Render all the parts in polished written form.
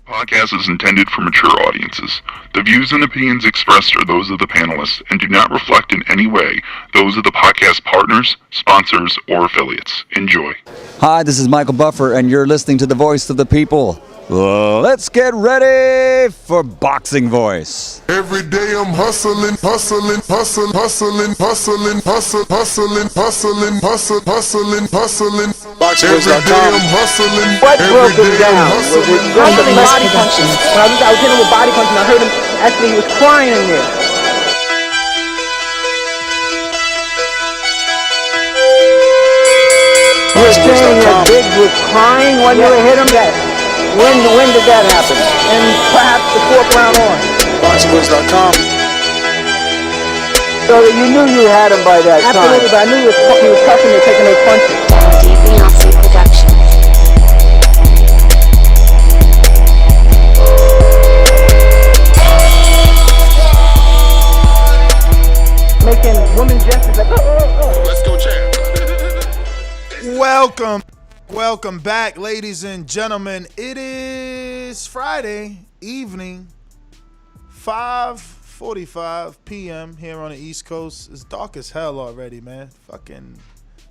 Podcast is intended for mature audiences. The views and opinions expressed are those of the panelists and do not reflect in any way those of the podcast partners, sponsors, or affiliates. Enjoy. Hi, this is Michael Buffer, and you're listening to the Voice of the People. Let's get ready for Boxing Voice. Every day I'm hustling, hustling, hustling, hustling, hustling, hustling, hustling, hustling, hustling, hustling. Every day I'm hustling. What broke him down? Hustling. Was it jumping body punches? When I was hitting him with body punches, I heard him actually, he was crying in there. You were saying that Biggs was crying when you hit him? When did that happen? And perhaps the fourth round on. BoxingVoice.com. So that you knew you had him by that time. Absolutely, but I knew he was tough and they're taking those punches. Adrien Production. Making women gestures like, Let's go, champ. Welcome back, ladies and gentlemen. It is Friday evening, 5:45 p.m. here on the East Coast. It's dark as hell already, man. Fucking,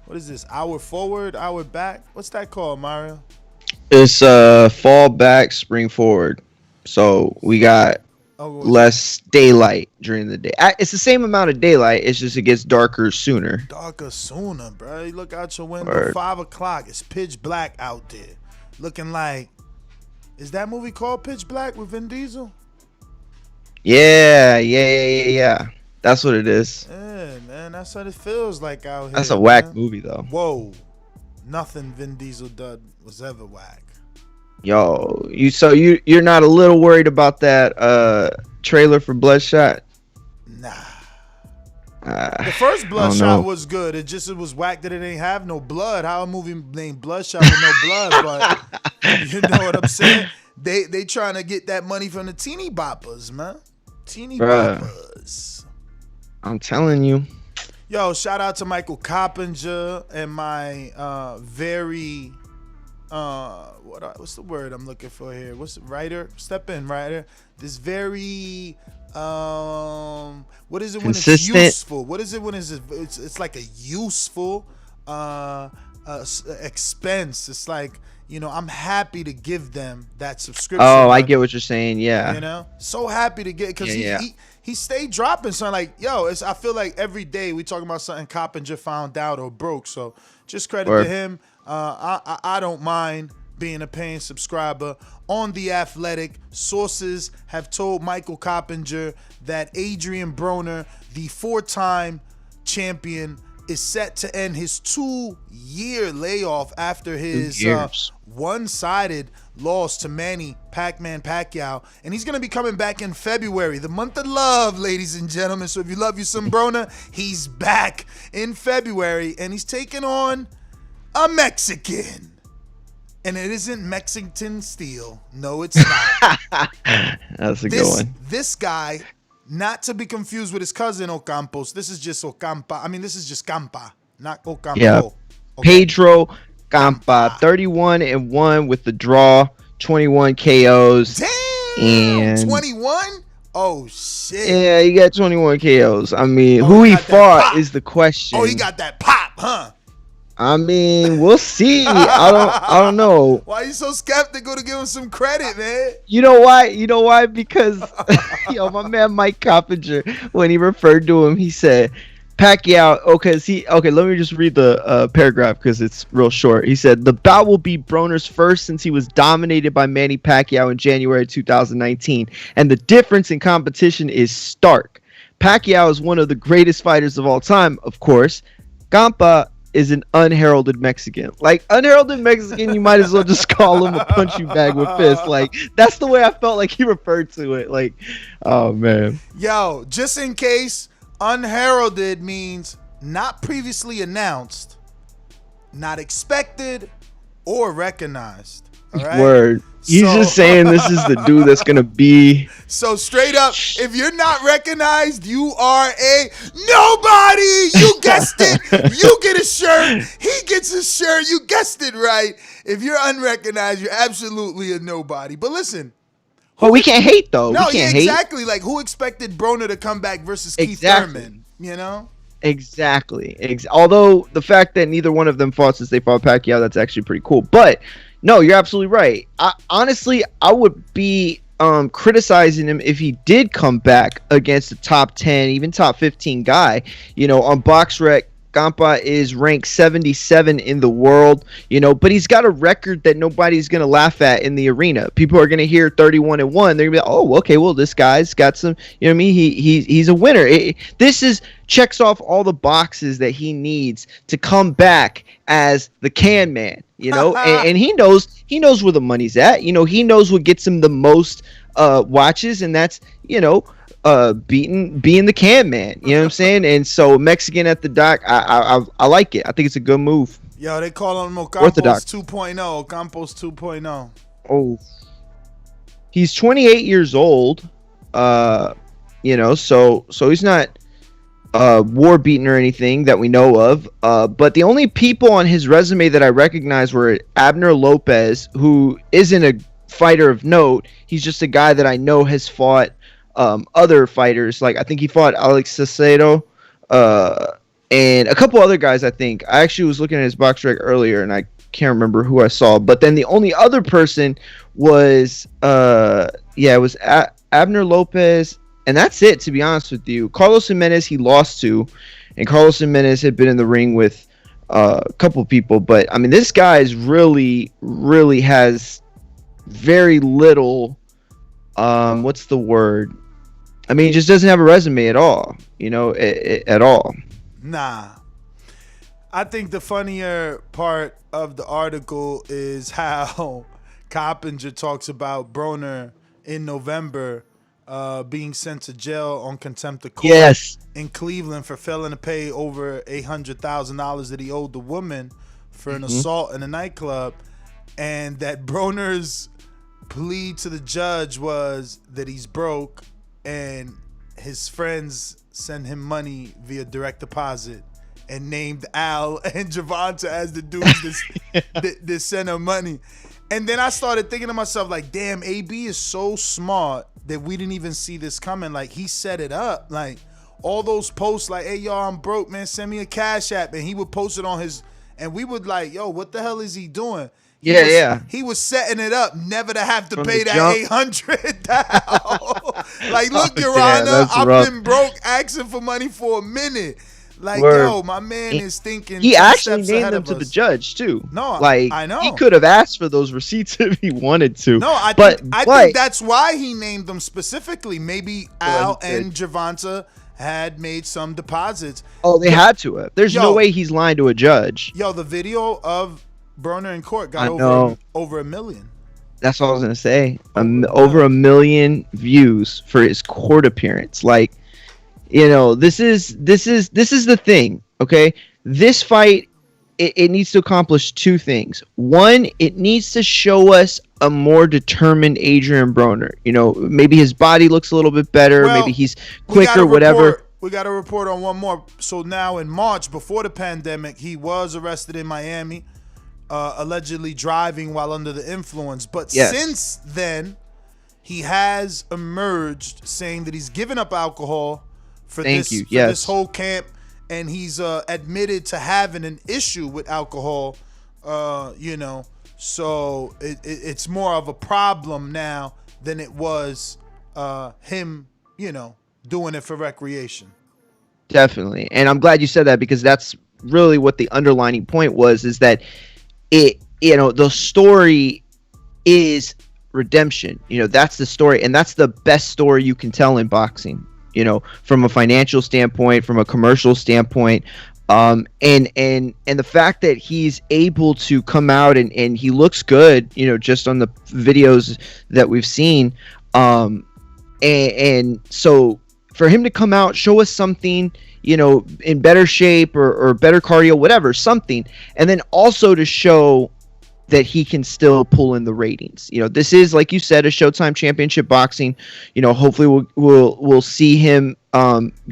what is this? Hour forward, hour back? What's that called, Mario? It's fall back, spring forward. So we got less daylight during the day. It's the same amount of daylight. It's just it gets darker sooner. Darker sooner, bro. You look out your window, 5 o'clock. It's pitch black out there. Looking like, is that movie called Pitch Black with Vin Diesel? Yeah. That's what it is. Yeah, man. That's what it feels like out here. That's a whack movie, though. Whoa. Nothing Vin Diesel did was ever whack. Yo, you're not a little worried about that trailer for Bloodshot? Nah. The first Bloodshot was good. It was whack that it ain't have no blood. How a movie named Bloodshot with no blood, but you know what I'm saying? They trying to get that money from the teeny boppers, man. Teeny boppers. I'm telling you. Yo, shout out to Michael Coppinger and my very what's the word I'm looking for here? What's the writer? Step in, writer. This very what is it when consistent. It's useful? What is it when it's like a useful expense? It's like, you know, I'm happy to give them that subscription. Oh, I get what you're saying. Yeah. You know, so happy to get, because he stayed dropping something like, yo, I feel like every day we talking about something Coppinger found out or broke. So just credit to him. I don't mind being a paying subscriber on The Athletic. Sources have told Michael Coppinger that Adrien Broner, the 4-time champion, is set to end his 2-year layoff after his one-sided loss to Manny Pacquiao, and he's going to be coming back in February, the month of love, ladies and gentlemen. So if you love you some Broner, he's back in February, and he's taking on a Mexican. And it isn't Mexican steel. No, it's not. That's a good one. This guy, not to be confused with his cousin Ocampos. This is just Ocampa. I mean, this is just Campa, not Ocampo. Yeah. Okay. Pedro Campa, 31-1 with the draw, 21 KOs. Damn, and 21? Oh, shit. Yeah, he got 21 KOs. I mean, who he fought is the question. Oh, he got that pop, huh? I mean, we'll see. I don't know. Why are you so skeptical to give him some credit, man? You know why? Because my man Mike Coppinger, when he referred to him, he said Pacquiao. Okay, let me just read the paragraph because it's real short. He said the bout will be Broner's first since he was dominated by Manny Pacquiao in January 2019, and the difference in competition is stark. Pacquiao is one of the greatest fighters of all time, of course. Campa is an unheralded Mexican. Like, unheralded Mexican, you might as well just call him a punching bag with fists. Like, that's the way I felt like he referred to it. Like, oh, man. Yo, just in case, unheralded means not previously announced, not expected, or recognized. All right? Word. He's just saying this is the dude that's going to be. So straight up, if you're not recognized, you are a nobody. You guessed it. You get a shirt. He gets a shirt. You guessed it right. If you're unrecognized, you're absolutely a nobody. But listen, But we can't hate though. No, we can't yeah, hate. exactly. Like, who expected Broner to come back versus Keith Exactly. Thurman? You know. Exactly. Although the fact that neither one of them fought since they fought Pacquiao, that's actually pretty cool. But no, you're absolutely right. Honestly, I would be criticizing him if he did come back against a top 10, even top 15 guy. You know, on BoxRec, Campa is ranked 77 in the world, you know, but he's got a record that nobody's going to laugh at in the arena. People are going to hear 31-1. They're going to be like, oh, okay, well, this guy's got some, you know what I mean? He's a winner. This checks off all the boxes that he needs to come back as the can man, you know, and he knows where the money's at. You know, he knows what gets him the most watches, and that's, you know, being the can man, you know what I'm saying? And so Mexican at the dock, I like it. I think it's a good move. Yo, they call him Ocampos 2.0. Ocampos 2.0. Oh, he's 28 years old. You know, so he's not war beaten or anything that we know of. But the only people on his resume that I recognize were Abner Lopez, who isn't a fighter of note. He's just a guy that I know has fought other fighters. Like, I think he fought Alex Caicedo, and a couple other guys. I actually was looking at his box rec earlier, and I can't remember who I saw. But then the only other person was it was Abner Lopez, and that's it, to be honest with you. Carlos Jimenez he lost to, and Carlos Jimenez had been in the ring with a couple people. But I mean, this guy is really has very little. What's the word? I mean, he just doesn't have a resume at all, you know, at all. Nah. I think the funnier part of the article is how Coppinger talks about Broner in November being sent to jail on contempt of court in Cleveland for failing to pay over $800,000 that he owed the woman for an assault in a nightclub, and that Broner's plea to the judge was that he's broke and his friends send him money via direct deposit, and named Al and Javonta as the dudes that send him money. And then I started thinking to myself, like, damn, AB is so smart that we didn't even see this coming. Like, he set it up. Like, all those posts like, hey, y'all, I'm broke, man, send me a Cash App. And he would post it on his, and we would like, yo, what the hell is he doing? He was setting it up never to have to pay that 800 down. Like, look, Your Honor, I've been broke asking for money for a minute. Like, yo, my man is thinking. He actually named them to the judge too. No, like, I know he could have asked for those receipts if he wanted to. No, I think that's why he named them specifically. Maybe Al and Javonta had made some deposits. Oh, they had to have. There's no way he's lying to a judge. Yo, the video of Broner in court got over 1 million. That's what I was gonna say. Over 1 million views for his court appearance. Like, you know, this is the thing. Okay, this fight it needs to accomplish two things. One, it needs to show us a more determined Adrien Broner. You know, maybe his body looks a little bit better. Maybe he's quicker, whatever. We got to report on one more. So now in March, before the pandemic, he was arrested in Miami, allegedly driving while under the influence. But since then, he has emerged saying that he's given up alcohol for this whole camp, and he's admitted to having an issue with alcohol. You know, so it's more of a problem now than it was him, you know, doing it for recreation. Definitely. And I'm glad you said that, because that's really what the underlining point was, is that it, you know, the story is redemption. You know, that's the story, and that's the best story you can tell in boxing, you know, from a financial standpoint, from a commercial standpoint. And the fact that he's able to come out and he looks good, you know, just on the videos that we've seen. And so for him to come out, show us something, you know, in better shape or better cardio, whatever, something, and then also to show that he can still pull in the ratings. You know, this is, like you said, a Showtime Championship boxing. You know, hopefully we'll see him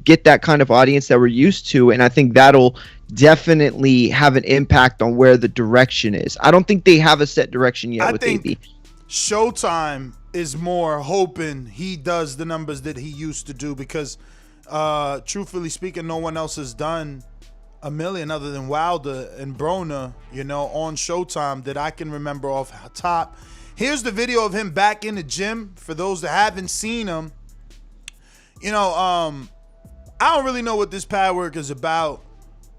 get that kind of audience that we're used to, and I think that'll definitely have an impact on where the direction is. I don't think they have a set direction yet with AB. Showtime is more hoping he does the numbers that he used to do, because truthfully speaking, no one else has done a million other than Wilder and Broner, you know, on Showtime that I can remember off top. Here's the video of him back in the gym for those that haven't seen him. You know, I don't really know what this pad work is about.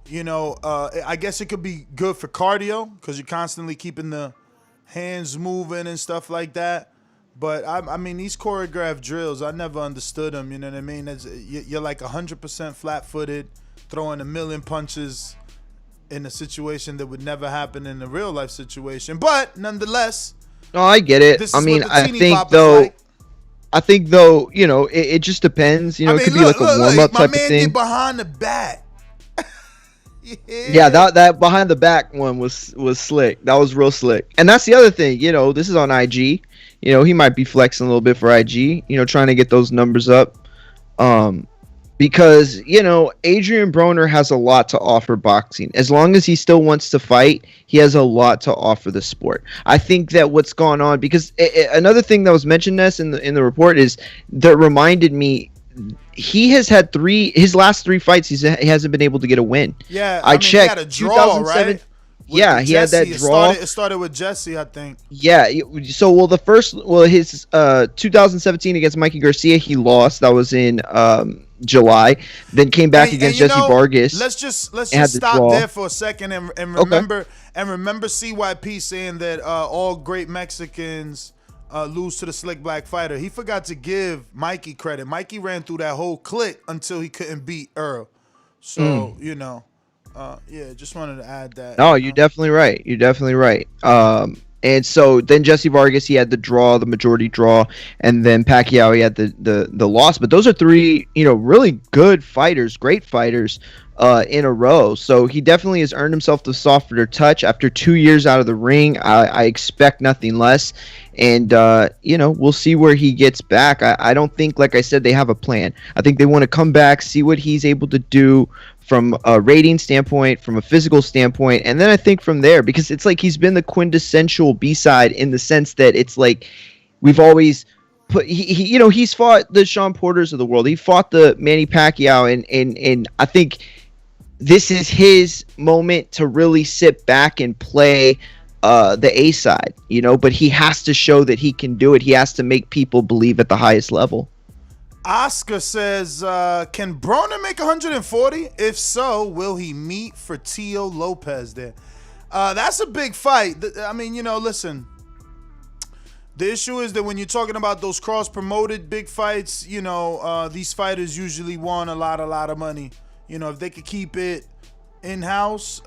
You know, I guess it could be good for cardio because you're constantly keeping the hands moving and stuff like that. But I mean, these choreographed drills, I never understood them. You know what I mean? You're like 100% flat-footed, throwing a million punches in a situation that would never happen in a real life situation. But nonetheless, no, I get it. I mean, I think though, you know, it just depends. You know, it could be like a warm-up type of thing. My man get behind the back. Yeah, that behind the back one was slick. That was real slick. And that's the other thing, you know, this is on IG. You know, he might be flexing a little bit for IG, you know, trying to get those numbers up. Because, you know, Adrien Broner has a lot to offer boxing. As long as he still wants to fight, he has a lot to offer the sport. I think that what's gone on, because another thing that was mentioned in the report is that reminded me, he has had his last three fights, he hasn't been able to get a win. Yeah, I mean, checked. He had a draw, right? Yeah, he had that draw. It started with Jesse, I think. Yeah. So, his 2017 against Mikey Garcia, he lost. That was in July. Then came back against Jesse Vargas. Let's just stop there for a second and remember CYP saying that all great Mexicans lose to the slick black fighter. He forgot to give Mikey credit. Mikey ran through that whole clique until he couldn't beat Earl. So you know. Yeah, just wanted to add that. No, you're definitely right. You're definitely right. And so then Jesse Vargas, he had the draw, the majority draw, and then Pacquiao, he had the loss. But those are three, you know, really good fighters, great fighters in a row. So he definitely has earned himself the softer touch after 2 years out of the ring. I expect nothing less. And, you know, we'll see where he gets back. I don't think, like I said, they have a plan. I think they want to come back, see what he's able to do from a rating standpoint, from a physical standpoint, and then I think from there, because it's like he's been the quintessential B-side in the sense that it's like we've always put, you know, he's fought the Sean Porters of the world, he fought the Manny Pacquiao, and I think this is his moment to really sit back and play the A side, you know, but he has to show that he can do it. He has to make people believe at the highest level. Oscar says, can Broner make 140? If so, will he meet for Tio Lopez there? That's a big fight. I mean, you know, listen. The issue is that when you're talking about those cross-promoted big fights, you know, these fighters usually want a lot of money. You know, if they could keep it in-house,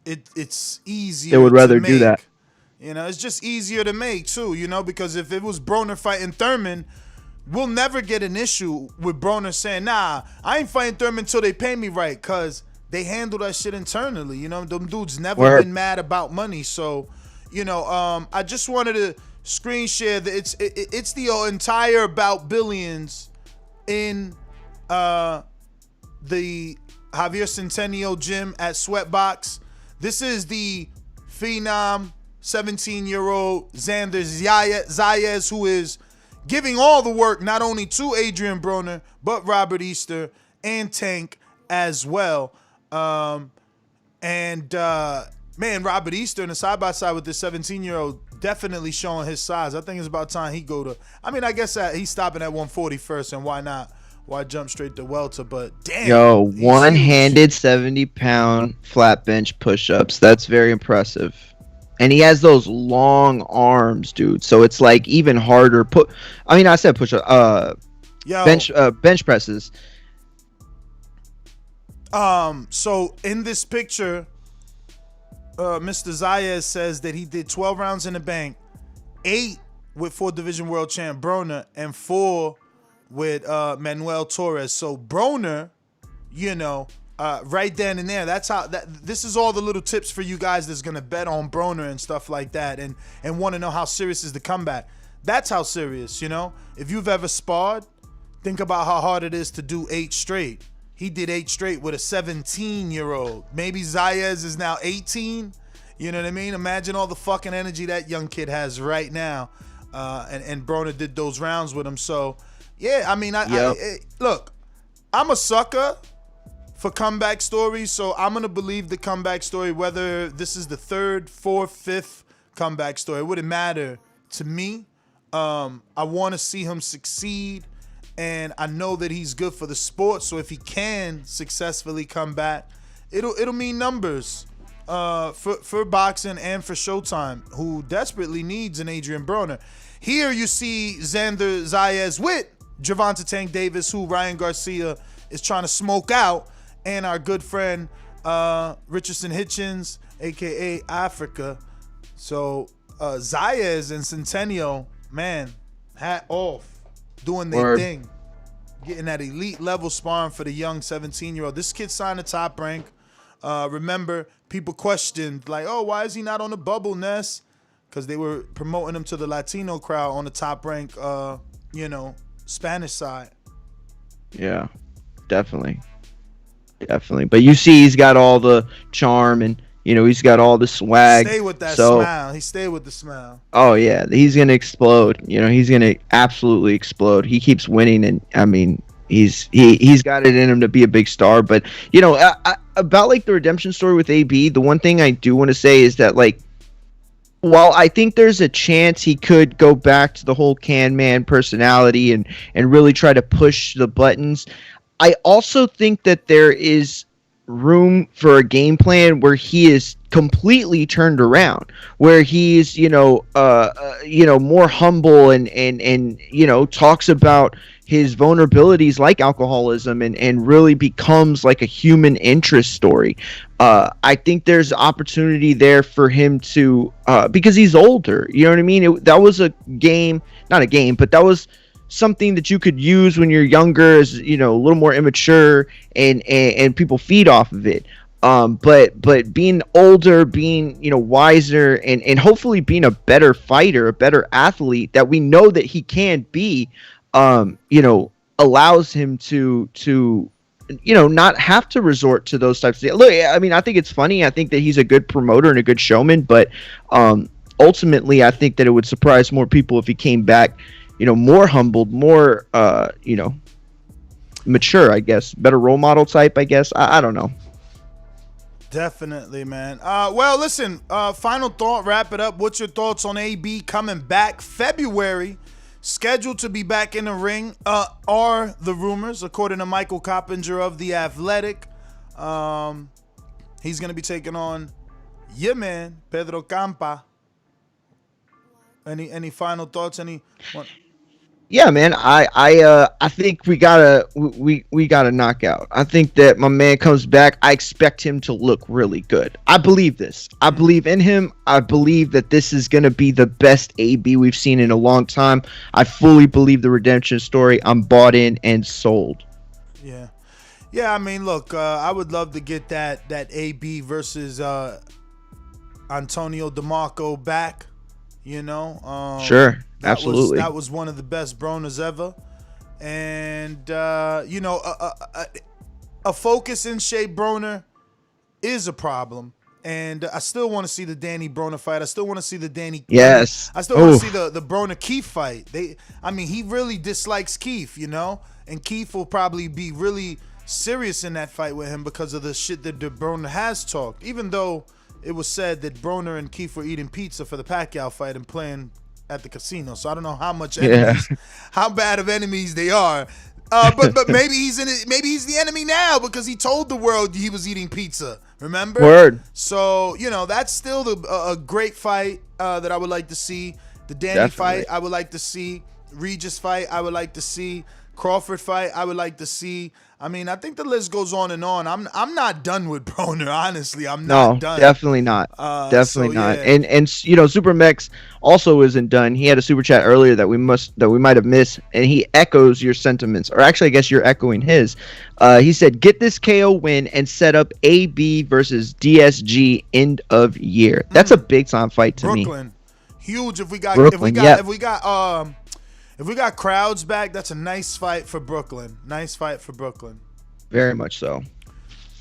it's easier. They would rather do that. You know, it's just easier to make, too, you know, because if it was Broner fighting Thurman, we'll never get an issue with Broner saying, nah, I ain't fighting Thurman until they pay me right, because they handle that shit internally. You know, them dudes never been mad about money. So, you know, I just wanted to screen share that it's the entire About Billions in the Javier Centennial gym at Sweatbox. This is the Phenom 17-year-old Xander Zayas, who is giving all the work not only to Adrien Broner, but Robert Easter and Tank as well. Man, Robert Easter in a side-by-side with this 17-year-old definitely showing his size. I think it's about time he go to, I mean, I guess he's stopping at 140 first, and why not? Why jump straight to welter? But damn. Yo, one-handed 70-pound flat bench push-ups. That's very impressive. And he has those long arms, dude. So it's like even harder. I said push-up. Bench presses. So in this picture, Mr. Zayas says that he did 12 rounds in the bank, 8 with 4th Division World Champ Broner, and 4 with Manuel Torres. So Broner, you know, right then and there, that's how this is all the little tips for you guys that's gonna bet on Broner and stuff like that, and want to know how serious is the comeback. That's how serious, you know. If you've ever sparred, think about how hard it is to do 8 straight. He did 8 straight with a 17-year-old. Maybe Zayas is now 18. You know what I mean? Imagine all the fucking energy that young kid has right now. And Broner did those rounds with him. So, yeah, I mean, look, I'm a sucker for comeback stories, so I'm going to believe the comeback story, whether this is the third, fourth, fifth comeback story. It wouldn't matter to me. I want to see him succeed, and I know that he's good for the sport, so if he can successfully come back, it'll mean numbers for boxing and for Showtime, who desperately needs an Adrien Broner. Here you see Xander Zayas with Gervonta Tank Davis, who Ryan Garcia is trying to smoke out, and our good friend Richardson Hitchens, a.k.a. Africa. So Zayas and Centennial, man, hat off, doing their thing. Getting that elite level sparring for the young 17-year-old. This kid signed a Top Rank. Remember, people questioned, like, oh, why is he not on the bubble, Ness? Because they were promoting him to the Latino crowd on the Top Rank, Spanish side. Yeah, definitely. But you see he's got all the charm and, he's got all the swag. Stay with that smile. He stayed with the smile. Oh, yeah. He's going to explode. He's going to absolutely explode. He keeps winning, and, I mean, he's got it in him to be a big star. But, about, like, the redemption story with AB, the one thing I do want to say is that, like, while I think there's a chance he could go back to the whole can man personality and really try to push the buttons, I also think that there is room for a game plan where he is completely turned around, where he's more humble and talks about his vulnerabilities like alcoholism and really becomes like a human interest story. I think there's opportunity there for him to because he's older, you know what I mean? That was a game, not a game, but that was something that you could use when you're younger, as a little more immature, and people feed off of it. But being older, being wiser, and hopefully being a better fighter, a better athlete that we know that he can be, allows him to not have to resort to those types of things. Look, I mean, I think it's funny. I think that he's a good promoter and a good showman, but ultimately, I think that it would surprise more people if he came back more humbled, more, mature, I guess. Better role model type, I guess. I don't know. Definitely, man. Well, listen, final thought, wrap it up. What's your thoughts on AB coming back February? Scheduled to be back in the ring are the rumors, according to Michael Coppinger of The Athletic. He's going to be taking on your man, Pedro Campa. Any final thoughts? Yeah, man. I think we got a knockout. I think that my man comes back. I expect him to look really good. I believe this. I believe in him. I believe that this is gonna be the best AB we've seen in a long time. I fully believe the redemption story. I'm bought in and sold. Yeah. I mean, look, I would love to get that AB versus Antonio DeMarco back. Sure. Absolutely. That was one of the best Broners ever. And, a focus in shape Broner is a problem. And I still want to see the Danny Broner fight. I still want to see the Danny. Yes. I still want to see the Broner Keith fight. He really dislikes Keith, and Keith will probably be really serious in that fight with him because of the shit that Broner has talked. Even though it was said that Broner and Keith were eating pizza for the Pacquiao fight and playing at the casino, so I don't know how much enemies, how bad of enemies they are. But maybe he's the enemy now because he told the world he was eating pizza. Remember? Word. So that's still a great fight that I would like to see. The Danny fight I would like to see. Regis fight I would like to see. Crawford fight I would like to see. I mean, I think the list goes on and on. I'm not done with Broner, honestly. I'm not done. Definitely not. Definitely not. And Super Mex also isn't done. He had a super chat earlier that we might have missed, and he echoes your sentiments, or actually, I guess you're echoing his. He said, "Get this KO win and set up AB versus DSG end of year." That's a big time fight to me. Brooklyn, huge. If we got crowds back, that's a nice fight for Brooklyn. Very much so.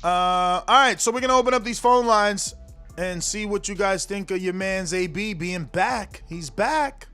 All right, so we're going to open up these phone lines. and see what you guys think of your man's AB being back. He's back.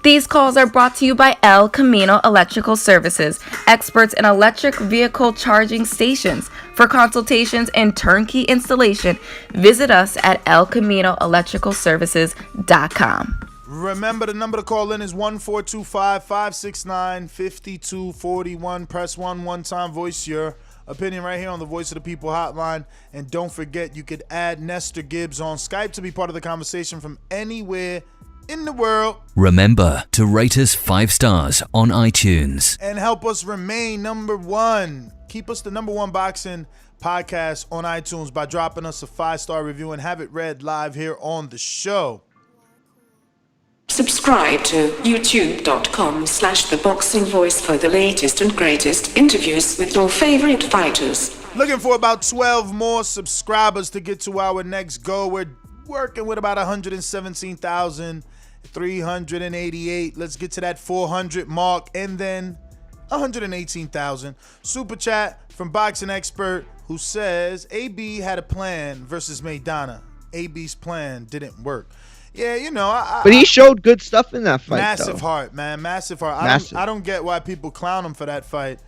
These calls are brought to you by El Camino Electrical Services, experts in electric vehicle charging stations. For consultations and turnkey installation, visit us at elcaminoelectricalservices.com. Remember, the number to call in is 1-425-569-5241. Press 1 one time. Voice your opinion right here on the Voice of the People hotline. And don't forget, you could add Nestor Gibbs on Skype to be part of the conversation from anywhere in the world. Remember to rate us 5 stars on iTunes. And help us remain number one. Keep us the number one boxing podcast on iTunes by dropping us a 5-star review and have it read live here on the show. Subscribe to youtube.com/theboxingvoice for the latest and greatest interviews with your favorite fighters. Looking for about 12 more subscribers to get to our next goal. We're working with about 117,388. Let's get to that 400 mark, and then 118,000. Super chat from Boxing Expert, who says AB had a plan versus Maidana. AB's plan didn't work. Yeah, you know, but he showed good stuff in that fight. Massive though. heart, man. Massive heart. Massive. I don't get why people clown him for that fight.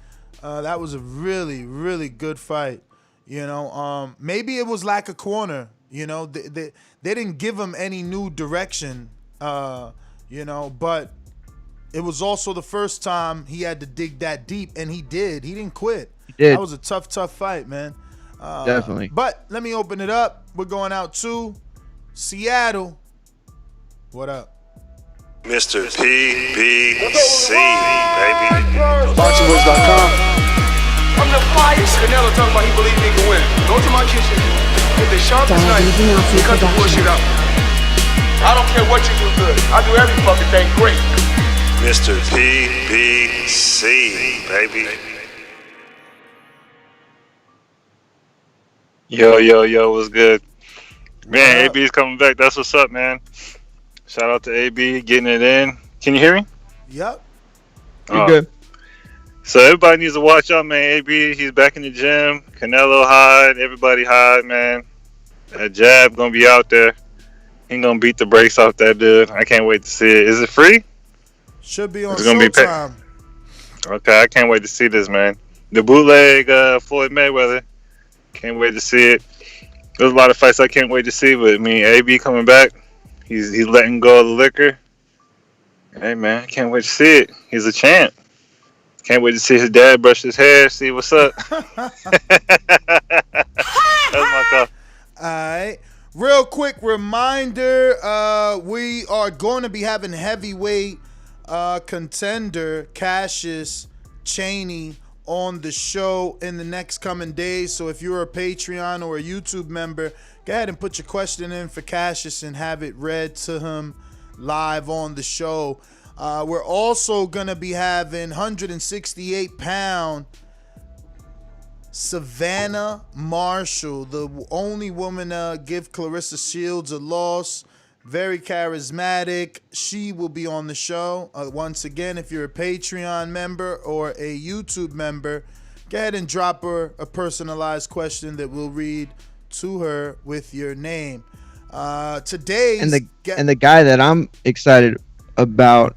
That was a really, really good fight. You know, maybe it was lack of corner. You know, they didn't give him any new direction. You know, but it was also the first time he had to dig that deep, and he did. He didn't quit. He did. That was a tough fight, man. Definitely. But let me open it up. We're going out to Seattle. What up? Mr. PBC, baby. BoxingVoice.com. I'm the flyest. Canelo talking about he believes he can win. Go to my kitchen. Get the sharpest knife. Cut the bullshit out. I don't care what you do good. I do every fucking thing great. Mr. PBC, baby. Yo, what's good? Man, AB's coming back. That's what's up, man. Shout out to AB getting it in. Can you hear me? Yep. You're good. So everybody needs to watch out, man. AB, he's back in the gym. Canelo hide. Everybody hide, man. That jab gonna be out there. He gonna beat the brakes off that dude. I can't wait to see it. Is it free? Should be on It's gonna Showtime. Okay, I can't wait to see this, man. The bootleg Floyd Mayweather. Can't wait to see it. There's a lot of fights I can't wait to see, but AB coming back. He's letting go of the liquor. Hey, man, I can't wait to see it. He's a champ. Can't wait to see his dad brush his hair, see what's up. That's my call. All right. Real quick reminder, we are going to be having heavyweight contender Cassius Chaney on the show in the next coming days. So if you're a Patreon or a YouTube member, go ahead and put your question in for Cassius and have it read to him live on the show. We're also going to be having 168-pound Savannah Marshall, the only woman to give Clarissa Shields a loss. Very charismatic. She will be on the show. Once again, if you're a Patreon member or a YouTube member, go ahead and drop her a personalized question that we'll read to her with your name. Today, and the guy that I'm excited about,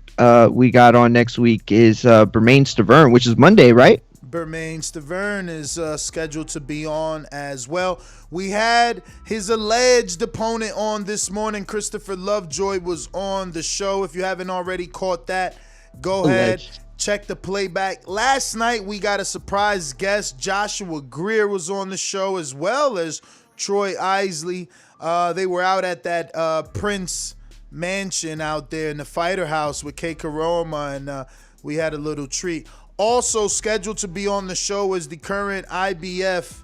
we got on next week is Bermain Stavern, which is Monday, right? Bermain Stavern is scheduled to be on as well. We had his alleged opponent on this morning. Christopher Lovejoy was on the show. If you haven't already caught that, go ahead, check the playback. Last night, we got a surprise guest. Joshua Greer was on the show, as well as Troy Isley. They were out at that Prince Mansion out there in the Fighter House with Kay Karoma, and we had a little treat. Also scheduled to be on the show is the current IBF,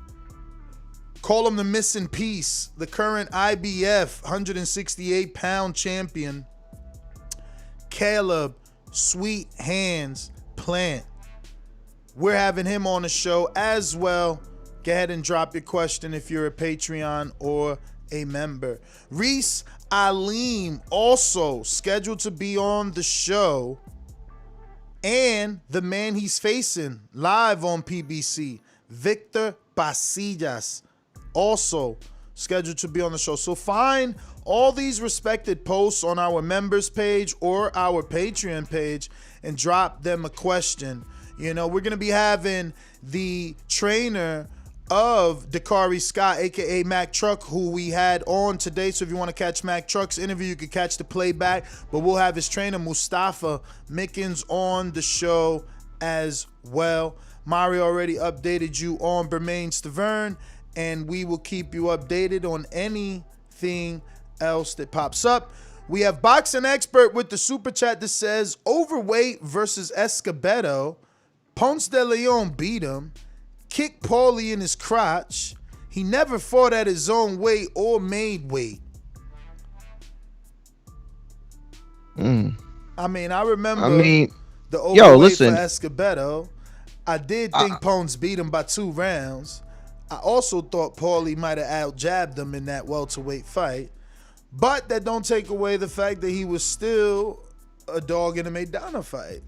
call him the missing piece, the current IBF 168-pound champion, Caleb Sweet Hands Plant. We're having him on the show as well. Go ahead and drop your question if you're a Patreon or a member. Reese Aleem also scheduled to be on the show. And the man he's facing live on PBC, Victor Pasillas, also scheduled to be on the show. So find all these respected posts on our members page or our Patreon page and drop them a question. You know, we're going to be having the trainer of Dakari Scott, aka Mac Truck, who we had on today. So if you want to catch Mac Truck's interview, you can catch the playback. But we'll have his trainer Mustafa Mickens on the show as well. Mario already updated you on Bermain Stavern, and we will keep you updated on anything else that pops up. We have Boxing Expert with the super chat that says overweight versus Escobedo. Ponce de Leon beat him. Kicked Paulie in his crotch. He never fought at his own weight or made weight. I mean, I remember the overweight for Escobedo. I did think Ponce beat him by 2 rounds. I also thought Paulie might have out-jabbed him in that welterweight fight. But that don't take away the fact that he was still a dog in a Maidana fight.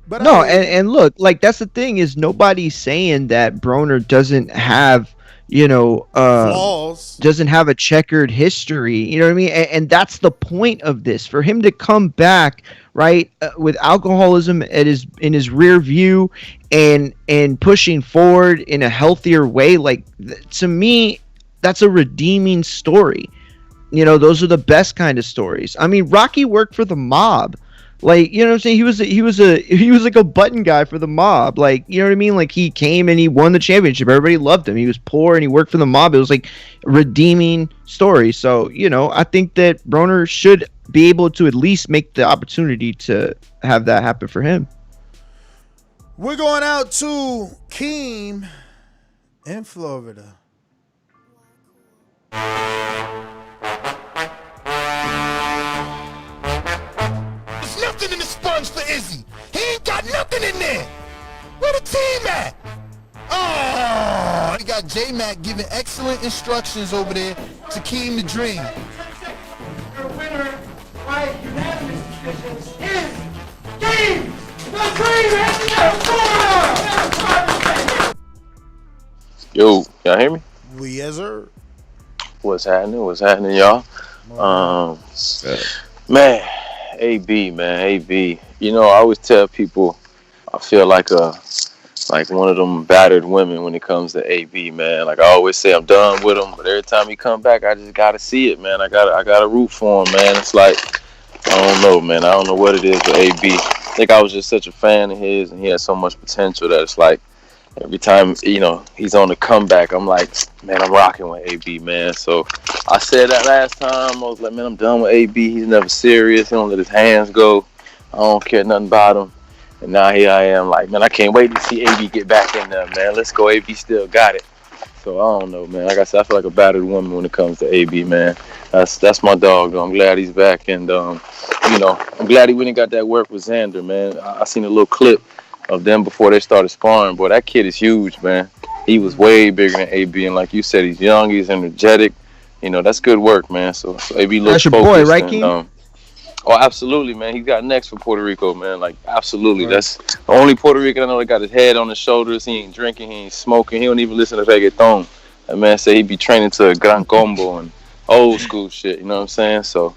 But no, and look, like that's the thing is nobody's saying that Broner doesn't have, flaws, doesn't have a checkered history. You know what I mean? And that's the point of this, for him to come back, right, with alcoholism in his rear view and pushing forward in a healthier way. Like to me, that's a redeeming story. Those are the best kind of stories. I mean, Rocky worked for the mob. Like, you know what I'm saying? He was like a button guy for the mob. Like, you know what I mean? Like he came and he won the championship. Everybody loved him. He was poor and he worked for the mob. It was like a redeeming story. So, I think that Broner should be able to at least make the opportunity to have that happen for him. We're going out to Keem in Florida. Nothing in the sponge for Izzy. He ain't got nothing in there. Where the team at? Oh, we got J-Mac giving excellent instructions over there to Keem the Dream. Your winner by unanimous decisions is Keem the Dream. Yo, y'all hear me? Yes, sir. What's happening? Y'all? Man. AB, man, AB. I always tell people I feel like one of them battered women when it comes to AB, man. Like I always say, I'm done with him, but every time he come back, I just gotta see it, man. I gotta root for him, man. It's like I don't know, man. I don't know what it is with AB. I think I was just such a fan of his, and he had so much potential that it's like every time he's on the comeback, I'm like, man, I'm rocking with AB, man. So I said that last time. I was like, man, I'm done with AB. He's never serious. He don't let his hands go. I don't care nothing about him. And now here I am, like, man, I can't wait to see AB get back in there, man. Let's go. AB still got it. So I don't know, man. Like I said, I feel like a battered woman when it comes to AB, man. That's my dog, though. I'm glad he's back, and I'm glad he went and got that work with Xander, man. I seen a little clip of them before they started sparring. Boy, that kid is huge, man. He was way bigger than AB, and like you said, he's young, he's energetic. That's good work, man. So AB looks focused. That's your boy, right, Keem? Oh, absolutely, man. He's got next for Puerto Rico, man. Like, absolutely. Right. That's the only Puerto Rican I know that got his head on his shoulders. He ain't drinking, he ain't smoking. He don't even listen to reggaeton. That man say he be training to a gran combo and old school shit. You know what I'm saying? So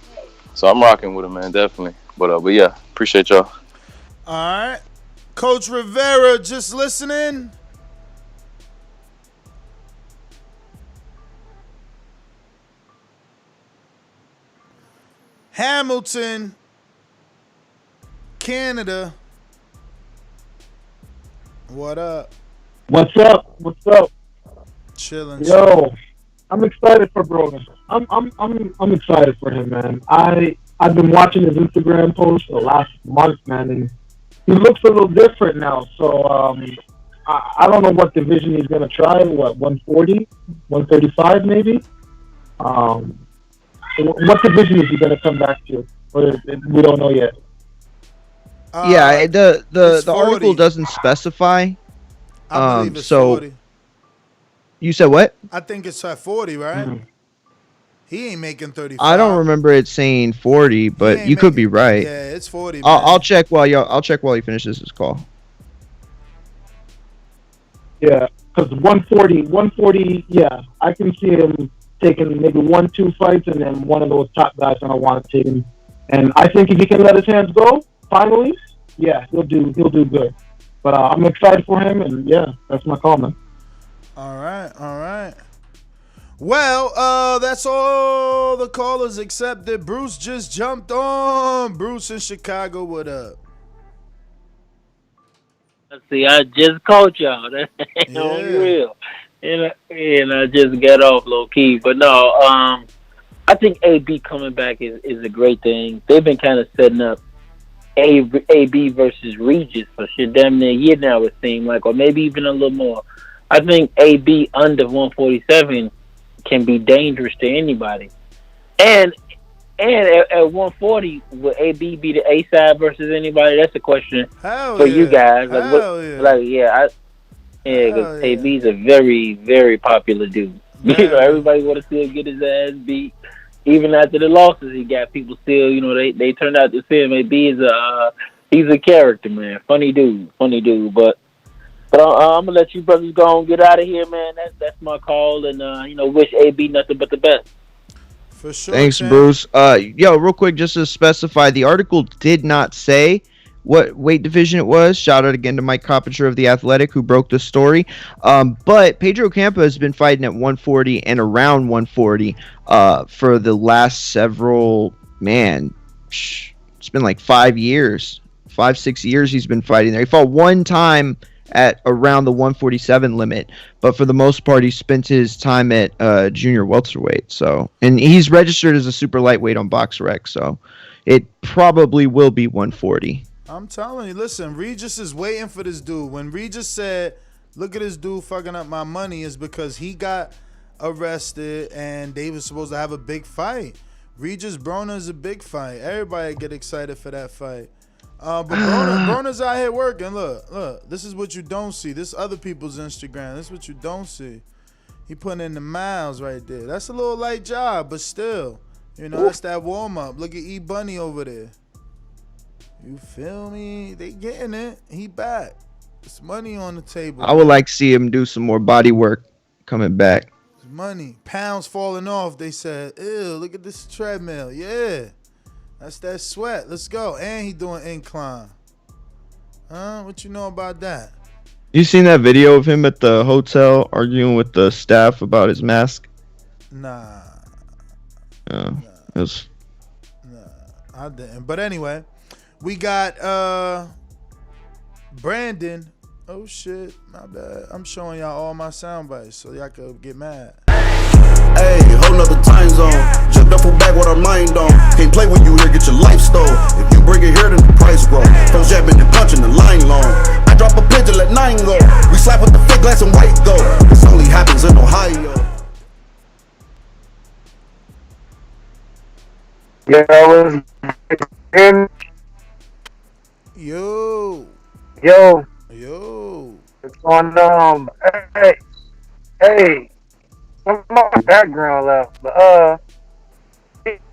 I'm rocking with him, man, definitely. But yeah, appreciate y'all. All right. Coach Rivera, just listening. Hamilton, Canada. What up? What's up? Chilling. Yo, I'm excited for Broner. I'm excited for him, man. I've been watching his Instagram posts the last month, man, and he looks a little different now. So I don't know what division he's gonna try. What, 140, 135 maybe? What division is he gonna come back to? Or we don't know yet. Yeah, the article doesn't specify. I believe it's so 40. You said what? I think it's at 40, right? Mm-hmm. He ain't making 35. I don't remember it saying 40, but you could be right. Yeah, it's 40. I'll check while he finishes his call. Yeah, because 140. Yeah, I can see him taking maybe 1-2 fights, and then one of those top guys gonna want to take him. And I think if he can let his hands go, finally, yeah, he'll do good. But I'm excited for him, and yeah, that's my call, man. All right. Well, that's all the callers except that Bruce just jumped on. Bruce in Chicago, what up? Let's see, I just caught y'all. That ain't unreal. And I just got off low key. But no, I think AB coming back is a great thing. They've been kind of setting up AB versus Regis for shit damn near a year now, it seems like, or maybe even a little more. I think AB under 147 can be dangerous to anybody. And at 140, will AB be the A side versus anybody? That's a question for you guys. Because AB's a very, very popular dude. You know, everybody want to see him get his ass beat. Even after the losses he got, people still, you know, they turned out to see him. AB is he's a character, man. Funny dude. But I'm gonna let you brothers go and get out of here, man. That's my call, and wish AB nothing but the best. For sure. Thanks, Bruce. Real quick, just to specify, the article did not say what weight division it was. Shout out again to Mike Coppinger of The Athletic, who broke the story. But Pedro Campa has been fighting at 140 and around 140 for the last several, it's been like 5 years, 5-6 years he's been fighting there. He fought one time at around the 147 limit, but for the most part he spent his time at junior welterweight. So, and he's registered as a super lightweight on BoxRec, so it probably will be 140. I'm telling you, listen, Regis is waiting for this dude. When Regis said, look at this dude fucking up my money, is because he got arrested and they were supposed to have a big fight. Regis Broner is a big fight. Everybody get excited for that fight. But Broner's out here working. Look, this is what you don't see. This is other people's Instagram. This is what you don't see. He putting in the miles right there. That's a little light job, but still, that's that warm-up. Look at E Bunny over there. You feel me? They getting it. He back. It's money on the table. I would like to see him do some more body work coming back. It's money. Pounds falling off. They said, ew, look at this treadmill. Yeah. That's that sweat. Let's go. And he doing incline. What you know about that? You seen that video of him at the hotel arguing with the staff about his mask? Nah. It was... Nah, I didn't. But anyway, we got Brandon. Oh shit, my bad. I'm showing y'all all my sound bites so y'all could get mad. Hey, whole nother time zone. Just duffel bag with our mind on. Can't play when you here, get your life stole. If you bring it here, then the price grow. From jabbing and punching the line long. I drop a pigeon, let 9 go. We slap with the fake glass and white go. This only happens in Ohio. Yo. What's going on? Hey. Some more background left, but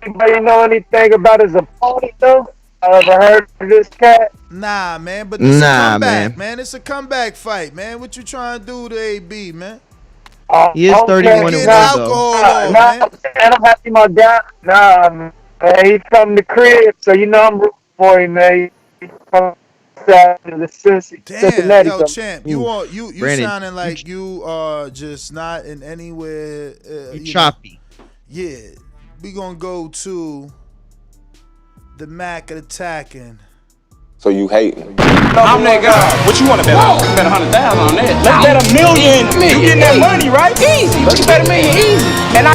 anybody know anything about his opponent though? I ever heard of this cat? Nah, man, but this is a comeback, man. It's a comeback fight, man. What you trying to do to AB, man? He is 31 and 1 though. Man, I'm happy my guy. Man, he's from the crib, so I'm rooting for him, man. The Cincinnati. Yo, champ, you sounding like you are just not in anywhere. Choppy. Yeah, we gonna go to the Mac attacking. So you hating? I'm that guy. What you want to bet on? Bet 100,000 on that. Let's bet $1 million. You getting that money, right? Easy. Let's bet $1 million easy. And I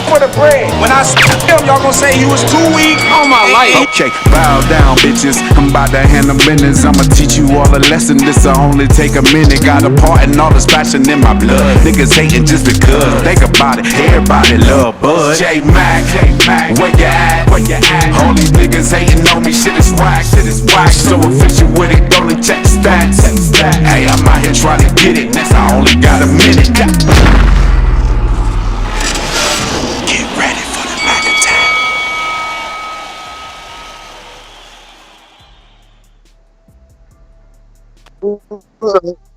for the bread. When I him, y'all gonna say he was too weak on my life. Okay, bow down, bitches. I'm about to handle business. I'ma teach you all a lesson. This'll only take a minute. Got a part and all this passion in my blood. Niggas hating just because. Think about it. Everybody love Bud. J Mac, where you at? All these niggas hating on me. Shit is whack. So official with it, only check stats. Hey, I'm out here trying to get it. Next, I only got a minute. Get ready for the Mac attack.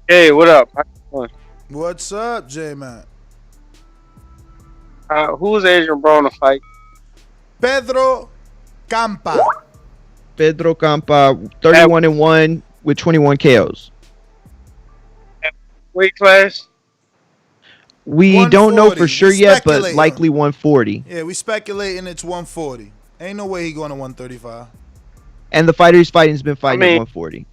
Hey, what up? What's up, J-Man? Who's Adrien Broner fight? Pedro Campa. Pedro Campa, 31-1 with 21 KOs. Weight class? We don't know for sure yet, but speculating. likely 140. Yeah, we speculating it's 140. Ain't no way he going to 135. And the fighter he's fighting has been fighting at 140.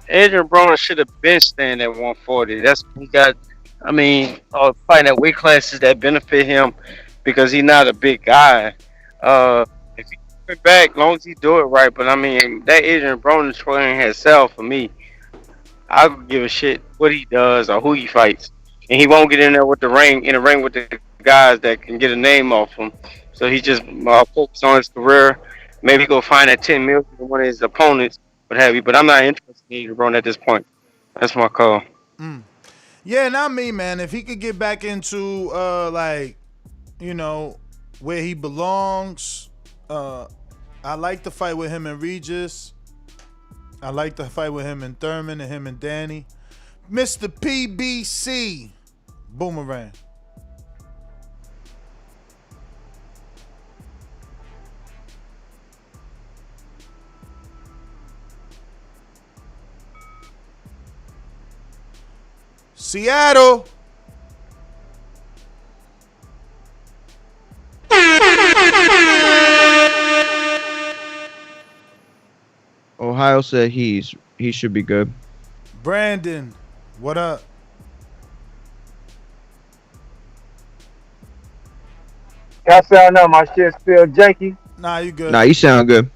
Adrien Broner should have been staying at 140. That's he got. I mean, fighting at weight classes that benefit him because he's not a big guy. If he coming back, long as he do it right. But I mean, that Adrien Broner training himself for me. I don't give a shit what he does or who he fights, and he won't get in there with the ring with the guys that can get a name off him. So he just focus on his career. Maybe go find that 10 million for one of his opponents, what have you. But I'm not interested in Adrien Broner at this point. That's my call. Yeah, not me, man. If he could get back into where he belongs, I like the fight with him and Regis. I like the fight with him and Thurman and him and Danny. Mr. PBC, Boomerang. Seattle. Ohio said he should be good. Brandon, what up? Y'all sound know my shit still janky. Nah, you good. Nah, you sound good.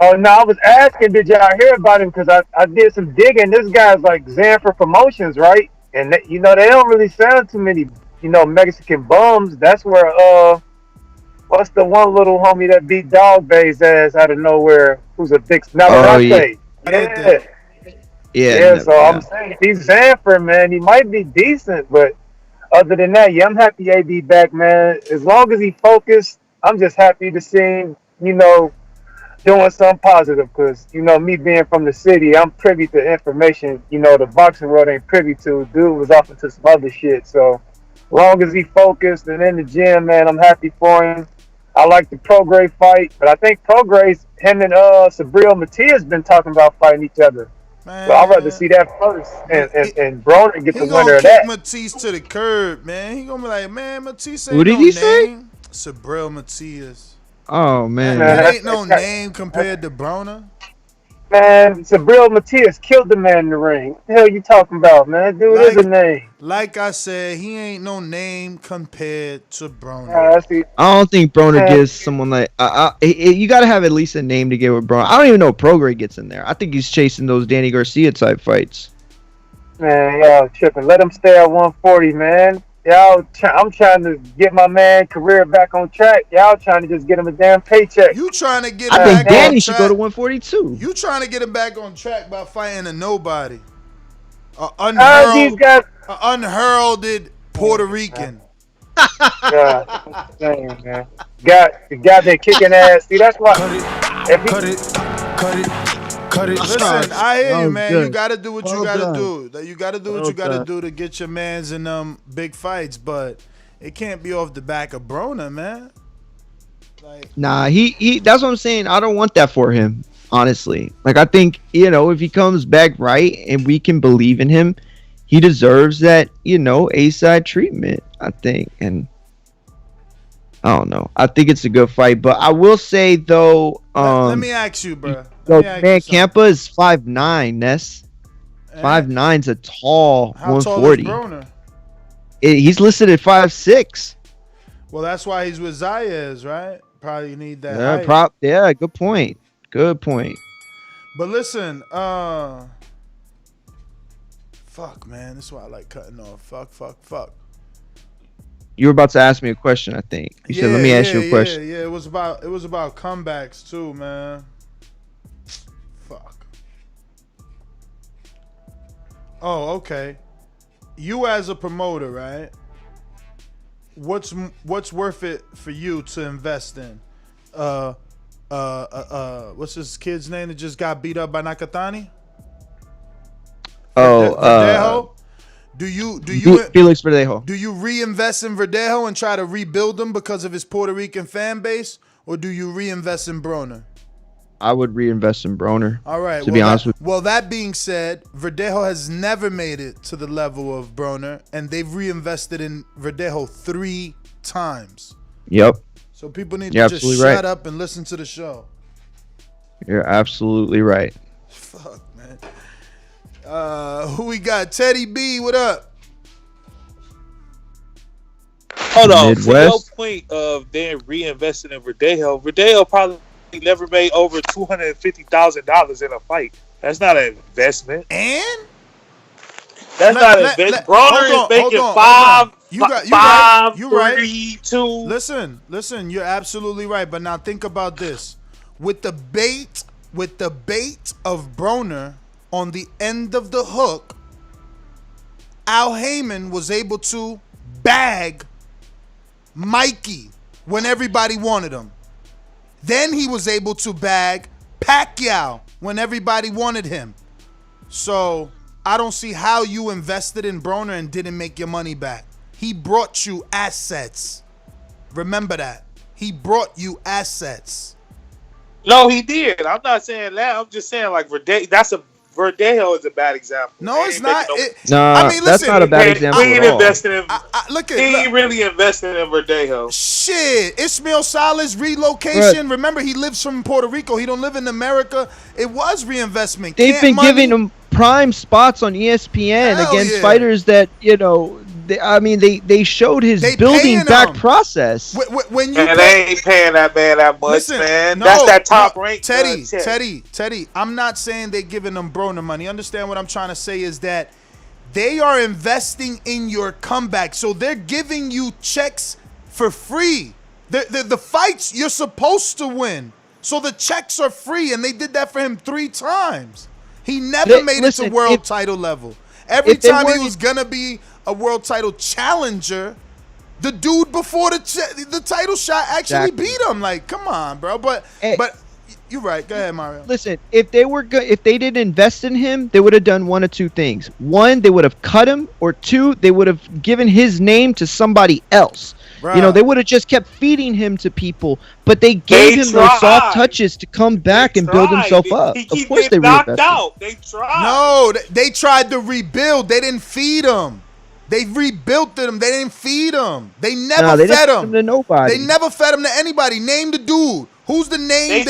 Oh no, I was asking, did y'all hear about him? Because I did some digging. This guy's like Zanfer Promotions, right? And they don't really sound too many, Mexican bums. That's where what's the one little homie that beat Dog Bay's ass out of nowhere? Who's a big Navarrete? Yeah. So I'm saying he's Zanfer, man. He might be decent, but other than that, yeah, I'm happy AB back, man. As long as he focused, I'm just happy to see him, doing something positive. Because, me being from the city, I'm privy to information, the boxing world ain't privy to. Dude was off into some other shit. So as long as he focused and in the gym, man, I'm happy for him. I like the Prograis fight, but I think Prograis, him and Sabril Matias been talking about fighting each other. Man. So I'd rather see that first and Broner get the winner of that. He gonna kick Matisse to the curb, man. He gonna be like, man, Matisse ain't Who did he say? Sabril Matias. Oh, man. That ain't no name compared to Broner. Man, Sabril Matias killed the man in the ring. What the hell you talking about, man? Dude is a name. Like I said, he ain't no name compared to Broner. I don't think Broner gives someone like you got to have at least a name to get with Broner. I don't even know if Prograis gets in there. I think he's chasing those Danny Garcia type fights. Man, y'all tripping. Let him stay at 140, man. I'm trying to get my man career back on track. Y'all trying to just get him a damn paycheck. You trying to get him I back think Danny on should track. go to 142. You trying to get him back on track by fighting a nobody. These guys unheralded Puerto Rican. Yeah, damn, man. Got there kicking ass. See, that's why. Cut it. Listen, I hear you, man. Good. You gotta do what you gotta do. You gotta do what you gotta do to get your mans in big fights, but it can't be off the back of Broner, man. Nah, he that's what I'm saying. I don't want that for him, honestly. Like, I think, if he comes back right and we can believe in him, he deserves that, A-side treatment, I think. And I don't know. I think it's a good fight, but I will say though, let me ask you, bro. Man, Campa is 5'9", Ness. 5'9's a tall 140. How tall is Broner? He's listed at 5'6". Well, that's why he's with Zayas, right? Probably need that. Yeah, good point. Good point. But listen, fuck, man. This is why I like cutting off. Fuck. You were about to ask me a question, I think. You said, "Let me ask you a question." Yeah. It was about comebacks too, man. Fuck. Oh, okay. You as a promoter, right? What's worth it for you to invest in? What's this kid's name that just got beat up by Nakatani? Oh, Do you Felix Verdejo. Do you reinvest in Verdejo and try to rebuild him because of his Puerto Rican fan base, or do you reinvest in Broner? I would reinvest in Broner. All right. To be honest with you. Well, that being said, Verdejo has never made it to the level of Broner, and they've reinvested in Verdejo 3 times. Yep. So people need to just shut up and listen to the show. You're absolutely right. Fuck, man. Who we got? Teddy B, what up? Hold on. Midwest. To your point of them reinvesting in Verdejo probably never made over $250,000 in a fight. That's not an investment. And that's not an investment. Broner is making five. You're right. 3, 2. Listen. You're absolutely right. But now think about this: with the bait of Broner on the end of the hook, Al Heyman was able to bag Mikey when everybody wanted him. Then he was able to bag Pacquiao when everybody wanted him. So I don't see how you invested in Broner and didn't make your money back. He brought you assets. Remember that. He brought you assets. No, he did. I'm not saying that. I'm just saying like Verdejo is a bad example. No, it's not. I mean, listen, that's not a bad example he at all. He ain't really invested in Verdejo. Shit, Ismail Salah's relocation. Right. Remember, he lives from Puerto Rico. He don't live in America. It was reinvestment. They've been giving him prime spots on ESPN against fighters that, they showed his building back process. When you they ain't paying that man that much, man. That's that top rank. Teddy, I'm not saying they're giving them Broner money. Understand what I'm trying to say is that they are investing in your comeback. So they're giving you checks for free. The fights you're supposed to win. So the checks are free, and they did that for him 3 times. He never made it to world title level. Every time he was going to be a world title challenger, the dude before the title shot actually beat him. Like, come on, bro. But you're right. Go ahead, Mario. Listen, if they didn't invest in him, they would have done one of 2 things. 1, they would have cut him, or 2, they would have given his name to somebody else. Bruh. They would have just kept feeding him to people, but they gave him those soft touches to come back and build himself up. Of course they knocked out. They tried. No, they tried to rebuild. They didn't feed him. They rebuilt them. They didn't feed him. They never fed him to nobody. They never fed him to anybody. Name the dude. Who's the name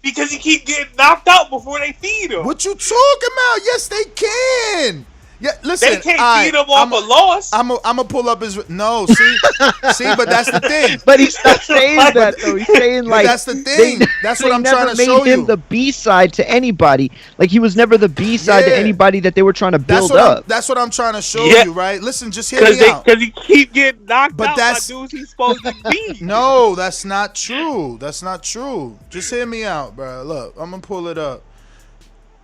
because he keep getting knocked out before they feed him. What you talking about? Yes, they can. Yeah, listen. They can't feed him off a loss. I'm gonna pull up his. No, see, but that's the thing. But he's not saying that though. He's saying like that's the thing. That's what I'm trying to show you. They never made him the B side to anybody. Like he was never the B side to anybody that they were trying to build up. That's what I'm trying to show you, right? Listen, just hear me out. Because he keep getting knocked out by dudes he's supposed to beat. No, that's not true. That's not true. Just hear me out, bro. Look, I'm gonna pull it up.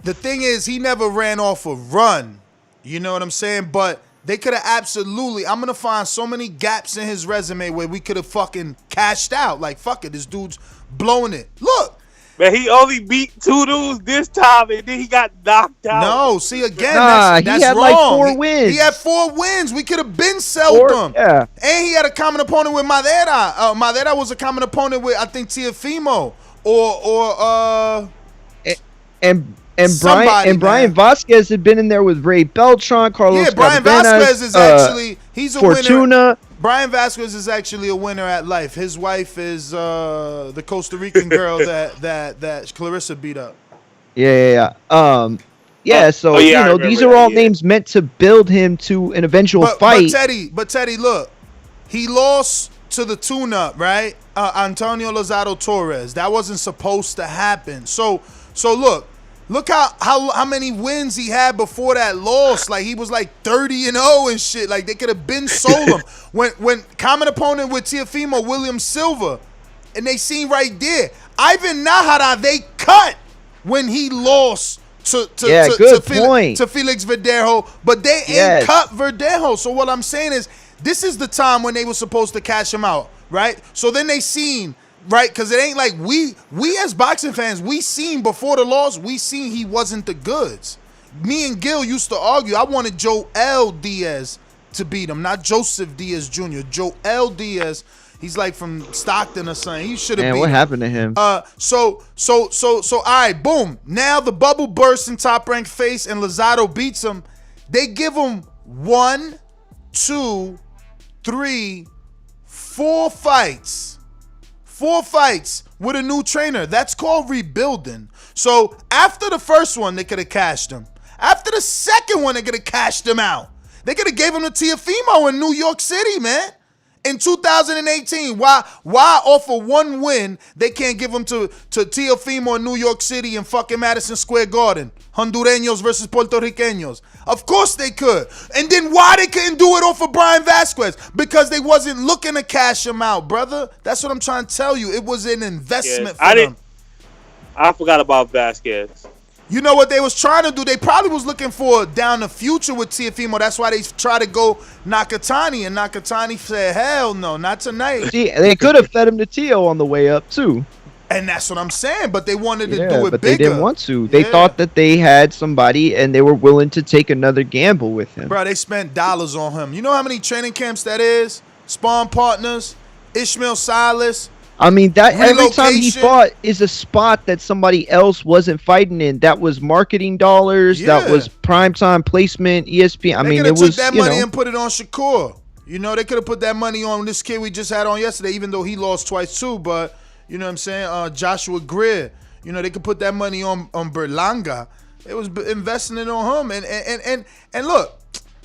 The thing is, he never ran off a run. You know what I'm saying? But they could have absolutely. I'm going to find so many gaps in his resume where we could have fucking cashed out. Like, fuck it. This dude's blowing it. Look. Man, he only beat 2 dudes this time, and then he got knocked out. No, see, again, that's he had wrong. Like 4 wins. He had 4 wins. We could have been sold him. Yeah. And he had a common opponent with Madera. Madera was a common opponent with, I think, Teofimo. And Brian Vasquez had been in there with Ray Beltran, Carlos Brian Cardenas, Vasquez is actually he's a Fortuna. Winner. Brian Vasquez is actually a winner at life. His wife is the Costa Rican girl that Clarissa beat up. Yeah. These are all names meant to build him to an eventual fight. But Teddy, look, he lost to the tune-up, right? Antonio Lozado Torres. That wasn't supposed to happen. So look how many wins he had before that loss. Like he was like 30-0 and shit. Like they could have been sold him. When common opponent with Teofimo, William Silva, and they seen right there. Ivan Nahara, they cut when he lost to Felix Verdejo, but they ain't cut Verdejo. So what I'm saying is this is the time when they were supposed to cash him out, right? So then they seen. Right, because it ain't like we as boxing fans, we seen before the loss, we seen he wasn't the goods. Me and Gil used to argue. I wanted Joel Diaz to beat him, not Joseph Diaz Jr. Joel Diaz. He's like from Stockton or something. He should have. Man, what happened to him? So, all right, boom. Now the bubble bursts in Top Rank face, and Lozado beats him. They give him 1, 2, 3, 4 fights. 4 fights with a new trainer. That's called rebuilding. So after the first one, they could have cashed him. After the second one, they could have cashed him out. They could have gave him to Teofimo in New York City, man. In 2018, why off of 1 win they can't give him to Teofimo in New York City and fucking Madison Square Garden? Hondureños versus Puerto Ricanos. Of course they could. And then why they couldn't do it off of Brian Vasquez? Because they wasn't looking to cash him out, brother. That's what I'm trying to tell you. It was an investment for them. I forgot about Vasquez. You know what they was trying to do? They probably was looking for down the future with Teofimo. That's why they tried to go Nakatani, and Nakatani said, hell no, not tonight. See, they could have fed him to Tio on the way up, too. And that's what I'm saying, but they wanted to do it but bigger. They didn't want to. They thought that they had somebody, and they were willing to take another gamble with him. Bro, they spent dollars on him. You know how many training camps that is? Spawn Partners, Ishmael Silas. I mean, that every time he fought is a spot that somebody else wasn't fighting in. That was marketing dollars. Yeah. That was primetime placement, ESPN. I mean, it was, took that money and put it on Shakur. You know, they could have put that money on this kid we just had on yesterday, even though he lost twice too. But, you know what I'm saying? Joshua Greer. You know, they could put that money on Berlanga. It was investing it on him. And look,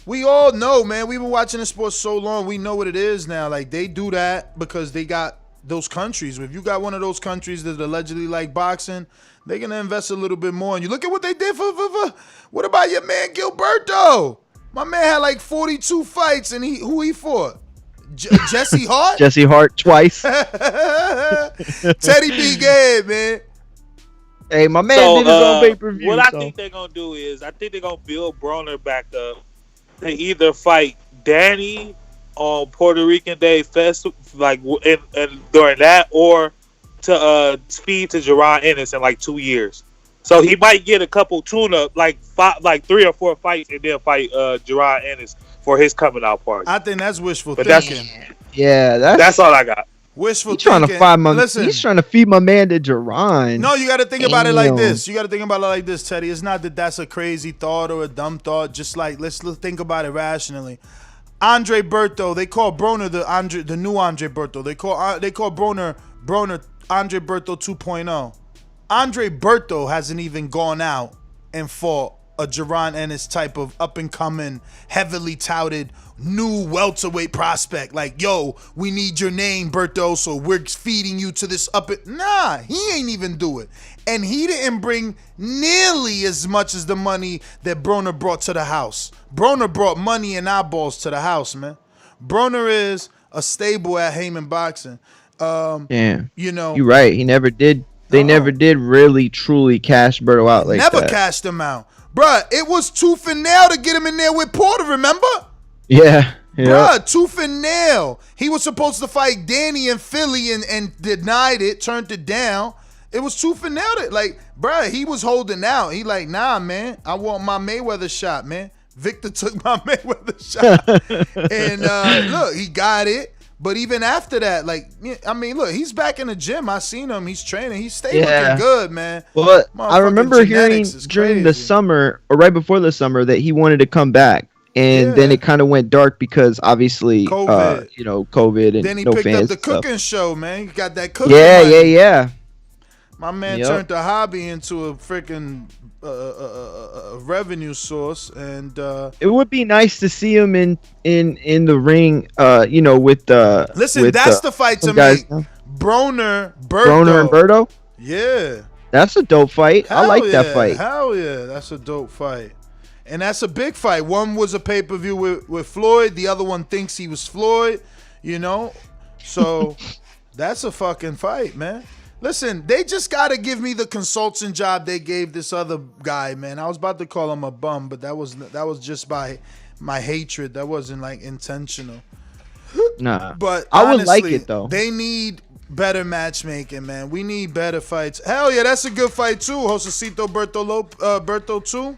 we all know, man, we've been watching the sport so long. We know what it is now. Like, they do that because they got those countries. If you got one of those countries that allegedly like boxing, they're gonna invest a little bit more. And you look at what they did for what about your man Gilberto? My man had like 42 fights, and who he fought? Jesse Hart? Jesse Hart twice. Teddy B. Gay, man. Hey, my man did his own pay-per-view. What I think they're gonna do is I think they're gonna build Broner back up. They either fight Danny on Puerto Rican Day Festival, like and during that, or to speed to Jerron Ennis in like 2 years. So he might get a couple tune-up, like 3 or 4 fights, and then fight Jerron Ennis for his coming out party. I think that's wishful thinking. That's all I got. Wishful thinking. Trying to find my, Listen, he's trying to feed my man to Jerron. No, you got to think about it like this. You got to think about it like this, Teddy. It's not that that's a crazy thought or a dumb thought. Just like let's think about it rationally. Andre Berto, they call Broner the new Andre Berto. They call Broner Andre Berto 2.0. Andre Berto hasn't even gone out and fought a Jerron Ennis type of up and coming, heavily touted new welterweight prospect. Like, yo, we need your name, Berto, so we're feeding you to this Nah, he ain't even do it. And he didn't bring nearly as much as the money that Broner brought to the house. Broner brought money and eyeballs to the house, man. Broner is a stable at Heyman Boxing. You know, you're right. He never did. They never did really truly cash Berto out like that. Never cashed him out. Bruh, it was tooth and nail to get him in there with Porter, remember? Yeah. Bruh, tooth and nail. He was supposed to fight Danny in Philly and denied it, turned it down. It was tooth and nail. Like, bruh, he was holding out. He like, nah, man, I want my Mayweather shot, man. Victor took my Mayweather shot. And look, he got it. But even after that, like, I mean, look, he's back in the gym. I seen him. He's training. He stayed looking good, man. Well, I remember hearing during the summer, or right before the summer, that he wanted to come back. And then it kind of went dark because obviously, COVID. COVID and then he no picked fans up the stuff. cooking show, man. He got that cooking. Yeah. My man turned the hobby into a freaking revenue source, and it would be nice to see him in the ring. With listen, with, that's the fight to guys, me. Broner and Berto. Yeah, that's a dope fight. I like that fight. Hell yeah, that's a dope fight, and that's a big fight. One was a pay-per-view with Floyd. The other one thinks he was Floyd. You know, so that's a fucking fight, man. Listen, they just got to give me the consultant job they gave this other guy, man. I was about to call him a bum, but that was just by my hatred. That wasn't like intentional. Nah, but I honestly, would like it though. They need better matchmaking, man. We need better fights. Hell yeah, that's a good fight too. Josecito Berto 2.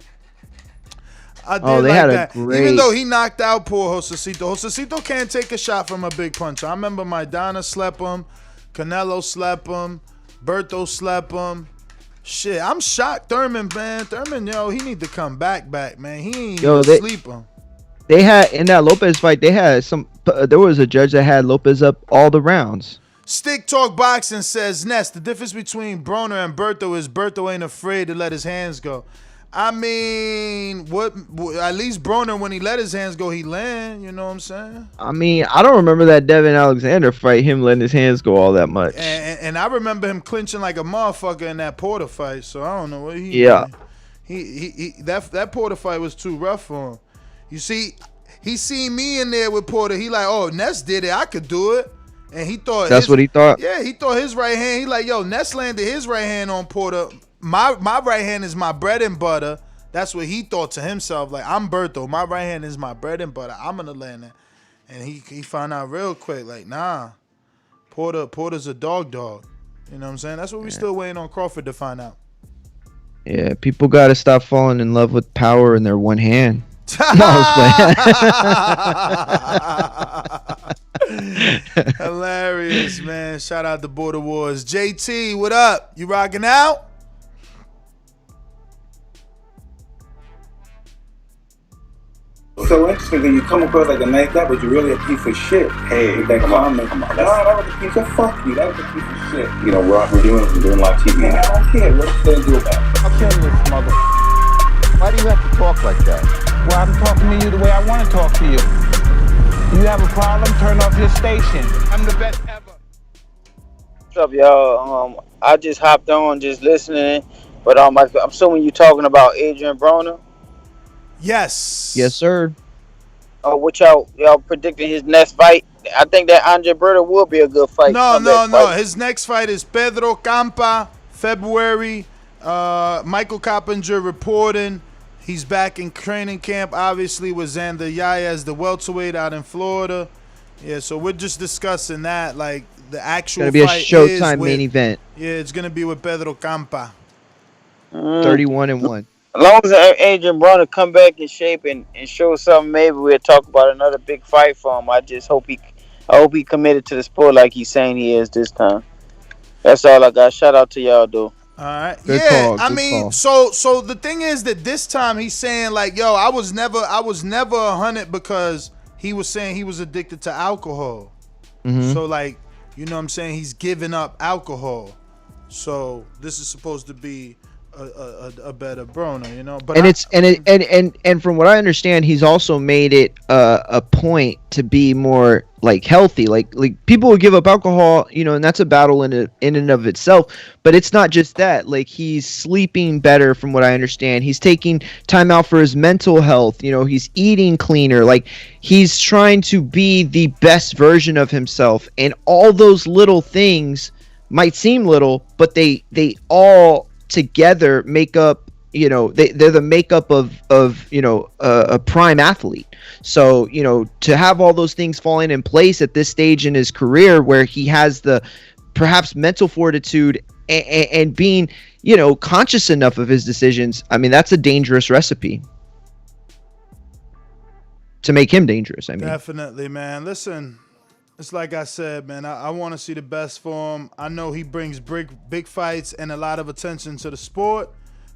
I did they like had a that. great. Even though he knocked out poor Josecito. Josecito can't take a shot from a big puncher. I remember Maidana slept him. Canelo slept him. Berto slept him. Shit, I'm shocked. Thurman, man. Thurman, he need to come back, man. He ain't even sleep him. They had, in that Lopez fight, they had there was a judge that had Lopez up all the rounds. Stick Talk Boxing says, Ness, the difference between Broner and Berto is Berto ain't afraid to let his hands go. I mean, at least Broner, when he let his hands go, he land. You know what I'm saying? I mean, I don't remember that Devin Alexander fight, him letting his hands go all that much. And I remember him clinching like a motherfucker in that Porter fight. So I don't know what he. Yeah. That Porter fight was too rough for him. You see, he seen me in there with Porter. He like, oh, Ness did it. I could do it. And he thought that's what he thought. Yeah, he thought his right hand. He like, yo, Ness landed his right hand on Porter. My right hand is my bread and butter. That's what he thought to himself. Like, I'm Berto. My right hand is my bread and butter. I'm gonna land that. And he found out real quick. Like, nah, Porter's a dog. You know what I'm saying? That's what we still waiting on Crawford to find out. Yeah, people gotta stop falling in love with power in their one hand. No, I was playing. Hilarious, man. Shout out to Border Wars. JT, what up? You rocking out? So interesting that you come across like a nice guy, but you're really a piece of shit. Hey, with that comment. No, that was a piece of fuck you. That was a piece of shit. You know, we're doing live TV. Man, I don't care. What you gonna do about it? I'll kill this mother. Why do you have to talk like that? Well, I'm talking to you the way I want to talk to you. You have a problem? Turn off your station. I'm the best ever. What's up, y'all? I just hopped on, just listening. But I'm assuming you're talking about Adrien Broner. Yes. Yes, sir. Oh, what y'all predicting his next fight? I think that Adrien Broner will be a good fight. No. His next fight is Pedro Campa, February. Michael Coppinger reporting he's back in training camp, obviously, with Xander Yáñez, the welterweight out in Florida. Yeah, so we're just discussing that, like the actual fight. It's gonna be a Showtime main event. Yeah, it's gonna be with Pedro Campa. 31-1. As long as Adrien Broner come back in shape and show something, maybe we'll talk about another big fight for him. I just hope he committed to the sport like he's saying he is this time. That's all I got. Shout out to y'all, though. All right. Good yeah, call, I good mean, call. so the thing is that this time he's saying like, yo, I was never 100 because he was saying he was addicted to alcohol. Mm-hmm. So like, you know what I'm saying? He's giving up alcohol. So this is supposed to be a better Broner, you know. But and from what I understand, he's also made it a point to be more like healthy. Like people will give up alcohol, you know, and that's a battle in and of itself. But it's not just that. Like he's sleeping better, from what I understand. He's taking time out for his mental health. You know, he's eating cleaner. Like he's trying to be the best version of himself. And all those little things might seem little, but they all together make up, you know, they're the makeup of you know, a prime athlete. So, you know, to have all those things falling in place at this stage in his career where he has the perhaps mental fortitude and being, you know, conscious enough of his decisions, I mean, that's a dangerous recipe to make him dangerous. I mean, definitely, man. Listen, it's like I said, man, I want to see the best for him. I know he brings big fights and a lot of attention to the sport.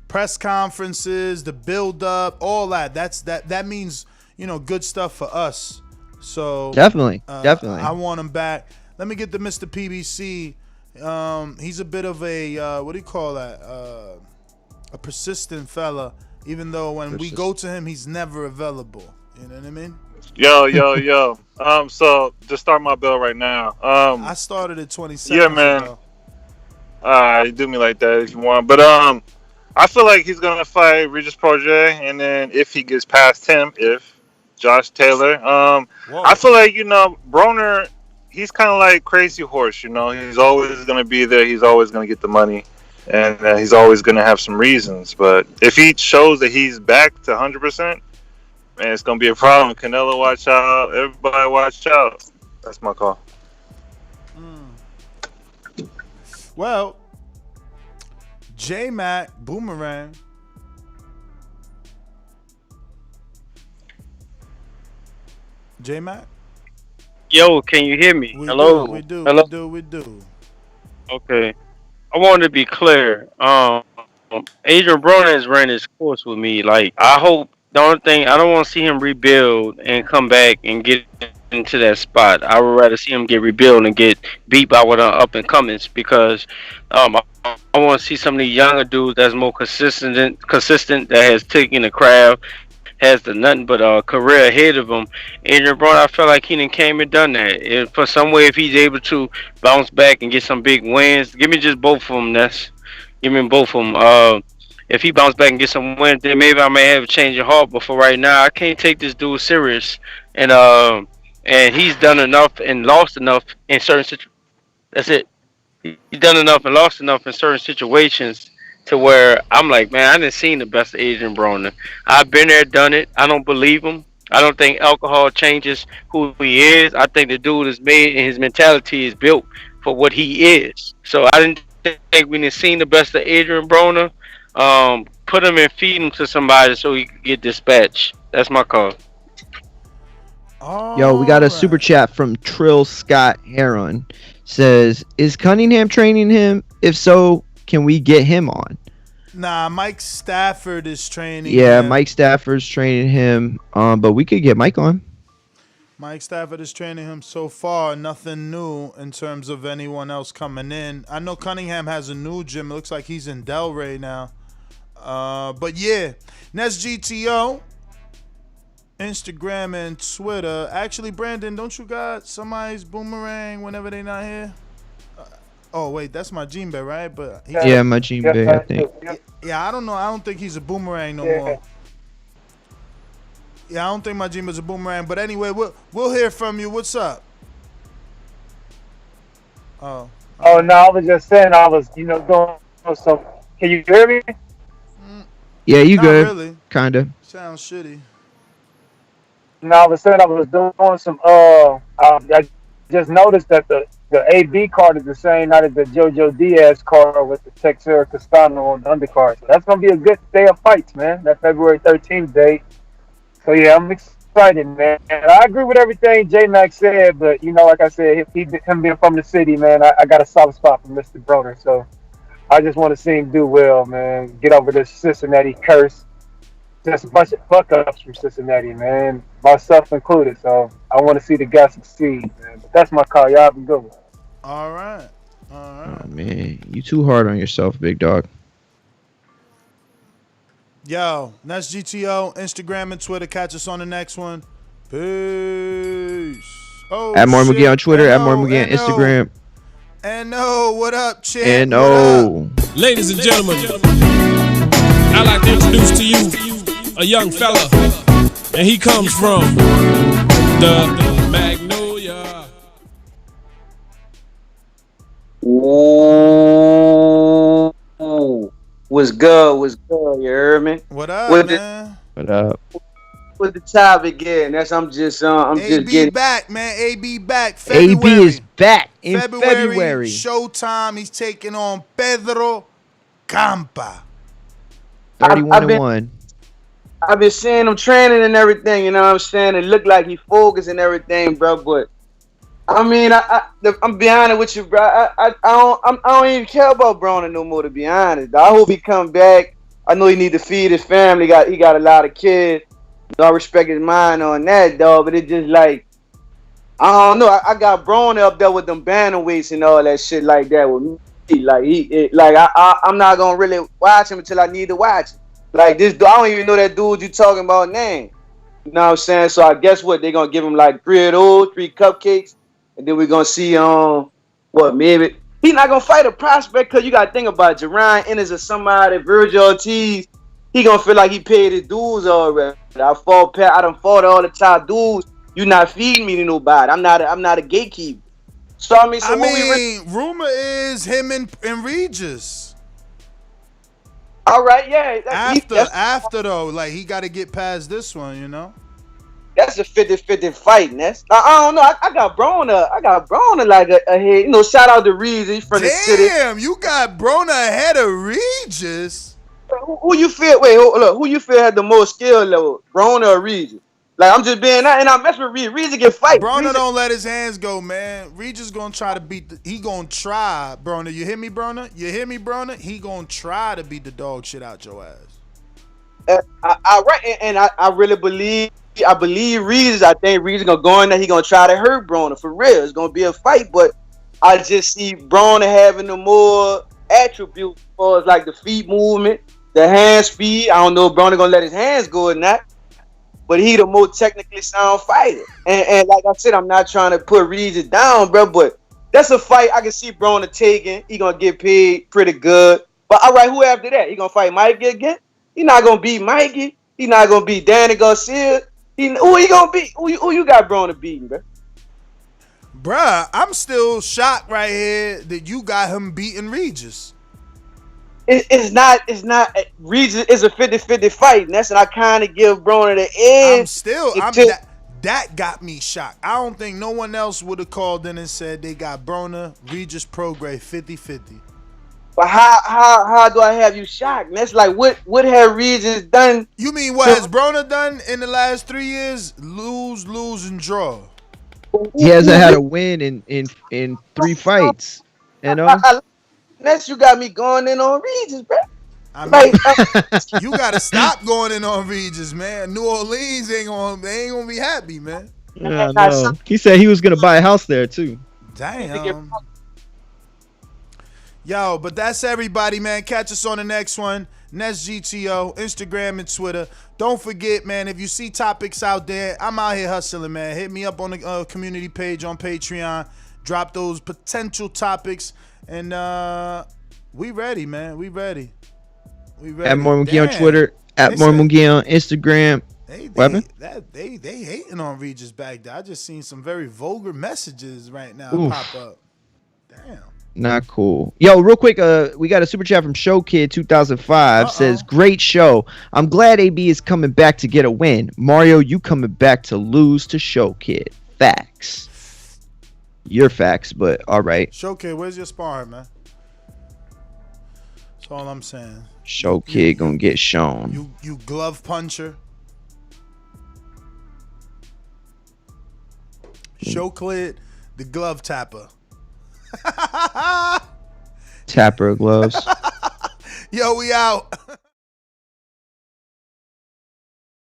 Press conferences, the build-up, all that. That means, you know, good stuff for us. So definitely. I want him back. Let me get to Mr. PBC. He's a bit of a, what do you call that? A persistent fella, even though when we go to him, he's never available. You know what I mean? Yo. So just start my bell right now. I started at 20 seconds Yeah, man. ago. You do me like that if you want. But I feel like he's gonna fight Regis Projet, and then if he gets past him, Josh Taylor. I feel like, you know, Broner, he's kind of like Crazy Horse. You know, he's always gonna be there. He's always gonna get the money, and he's always gonna have some reasons. But if he shows that he's back to 100%. Man, it's gonna be a problem. Canelo, watch out. Everybody, watch out. That's my call. Well, J-Mac Boomerang J Mac. Yo, can you hear me? We do. Hello, We do. hello. We do. We do. Okay, I wanted to be clear. Adrian Broner has ran his course with me. Like, I hope the only thing I don't want to see him rebuild and come back and get into that spot. I would rather see him get rebuild and get beat by one of the up and comings because I want to see some of the younger dudes that's more consistent that has taken the crowd, has the nothing but a career ahead of him. Adrian Brown, I feel like he done came and done that. If, for some way, if he's able to bounce back and get some big wins, give me just both of them. Give me both of them. If he bounce back and get some wins, then maybe I may have a change of heart. But for right now, I can't take this dude serious. And he's done enough and lost enough in certain situations. That's it. He done enough and lost enough in certain situations to where I'm like, man, I didn't seen the best of Adrian Broner. I've been there, done it. I don't believe him. I don't think alcohol changes who he is. I think the dude is made and his mentality is built for what he is. So I didn't think we didn't seen the best of Adrian Broner. Put him and feed him to somebody so he could get dispatched. That's my call. Yo, we got a super chat from Trill Scott Heron. Says, is Cunningham training him? If so, can we get him on? Nah, Mike Stafford is training. Yeah, him. Mike Stafford's training him. But we could get Mike on. Mike Stafford is training him so far. Nothing new in terms of anyone else coming in. I know Cunningham has a new gym. It looks like he's in Delray now. But yeah, Nest GTO, Instagram and Twitter. Actually, Brandon, don't you got somebody's boomerang whenever they not here? Oh wait, that's my Jimbe, right? But yeah, my Jimbe, I think. Yeah, I don't know. I don't think he's a boomerang no more. Yeah, I don't think my Jimbe's a boomerang. But anyway, we'll hear from you. What's up? Oh no, I was just saying I was, doing some. Can you hear me? Yeah, you Not good? Really. Kinda. Sounds shitty. No, I was saying I was doing some. I just noticed that the AB card is the same night as the JoJo Diaz card with the Texera Castano on the undercard. So that's gonna be a good day of fights, man. That February 13th date. So yeah, I'm excited, man. And I agree with everything J Mac said, but like I said, him being from the city, man, I got a soft spot for Mr. Broner. So I just want to see him do well, man. Get over this Cincinnati curse. Just a bunch of fuck ups from Cincinnati, man, myself included. So I want to see the guy succeed, man. But that's my call. Y'all have a good one. All right. Oh man, you too hard on yourself, big dog. Yo, that's GTO, Instagram and Twitter. Catch us on the next one. Peace. Oh, at More McGee on Twitter, at More NO, McGee on Instagram. NO, what up, champ? NO. Ladies and gentlemen, I'd like to introduce to you a young fella, and he comes from the Magnolia. Ooh, what's good? What's good? You heard me? What up, man? What up? With the topic again? I'm just getting back, man. AB back. February. AB is back in February. Showtime. He's taking on Pedro Campa. 31-1. I've been seeing him training and everything, you know what I'm saying? It looked like he focused and everything, bro. But I mean, I'm be honest with you, bro. I don't even care about Broner no more, to be honest. I hope he come back. I know he need to feed his family. He got a lot of kids. I respect his mind on that, dog. But it's just like, I don't know. I got Broner up there with them bantamweights and all that shit like that with me. I'm not gonna really watch him until I need to watch him. Like this, I don't even know that dude you talking about name. You know what I'm saying? So I guess what, they're gonna give him like 3 of those, 3 cupcakes, and then we're gonna see maybe he's not gonna fight a prospect, because you gotta think about it. Jerron Ennis or somebody, Virgil Ortiz, he gonna feel like he paid his dues already. I done fought all the top dudes. You not feeding me to nobody. I'm not a gatekeeper. So I mean, rumor is him and Regis. All right, yeah. After though, like he got to get past this one, you know. That's a 50-50 fight, Ness. I don't know. I got Broner like ahead. You know, shout out to Regis from the city. Damn, you got Broner ahead of Regis. Who you feel? Wait, hold up. Who you feel had the most skill level, Broner or Regis? Like I'm just being that, and I mess with Regis. Regis can fight. Broner don't let his hands go, man. Regis gonna try to beat he gonna try, Broner. You hear me, Broner? You hear me, Broner? He gonna try to beat the dog shit out your ass. I really believe. I believe Regis. I think Regis gonna go in there. He gonna try to hurt Broner for real. It's gonna be a fight, but I just see Broner having the more attributes as far as like the feet movement, the hand speed. I don't know if Broner gonna let his hands go or not. But he the more technically sound fighter. And like I said, I'm not trying to put Regis down, bro, but that's a fight I can see Broner taking. He gonna get paid pretty good. But all right, who after that? He gonna fight Mikey again? He not gonna beat Mikey. He not gonna beat Danny Garcia. Who he gonna beat? Who you got Broner beating, bro? Bruh, I'm still shocked right here that you got him beating Regis. It's not Regis is a 50-50 fight, and that's what I kind of give Broner the edge. That got me shocked. I don't think no one else would have called in and said they got Broner, Regis Prograis 50-50. But how do I have you shocked? And that's like what have Regis done? You mean what has Broner done in the last 3 years? Lose, and draw. He hasn't had a win in 3 fights. You know. Next, you got me going in on Regis, bro. I mean, you gotta stop going in on Regis, man. New Orleans ain't gonna be happy, man. Yeah, no. He said he was gonna buy a house there too. Damn. Yo, but that's everybody, man. Catch us on the next one. Next GTO, Instagram and Twitter. Don't forget, man, if you see topics out there, I'm out here hustling, man. Hit me up on the community page on Patreon. Drop those potential topics. And we ready, man. We ready. At More McGee on Twitter. At More McGee on Instagram. They hating on Regis back there. I just seen some very vulgar messages right now pop up. Damn. Not cool. Yo, real quick, we got a super chat from Showkid 2005. Says, great show. I'm glad AB is coming back to get a win. Mario, you coming back to lose to Showkid. Facts. Your facts, but all right. Showkid, where's your sparring, man? That's all I'm saying. Showkid gonna get shown. You glove puncher. Showkid, the glove tapper. Tapper gloves. Yo, we out.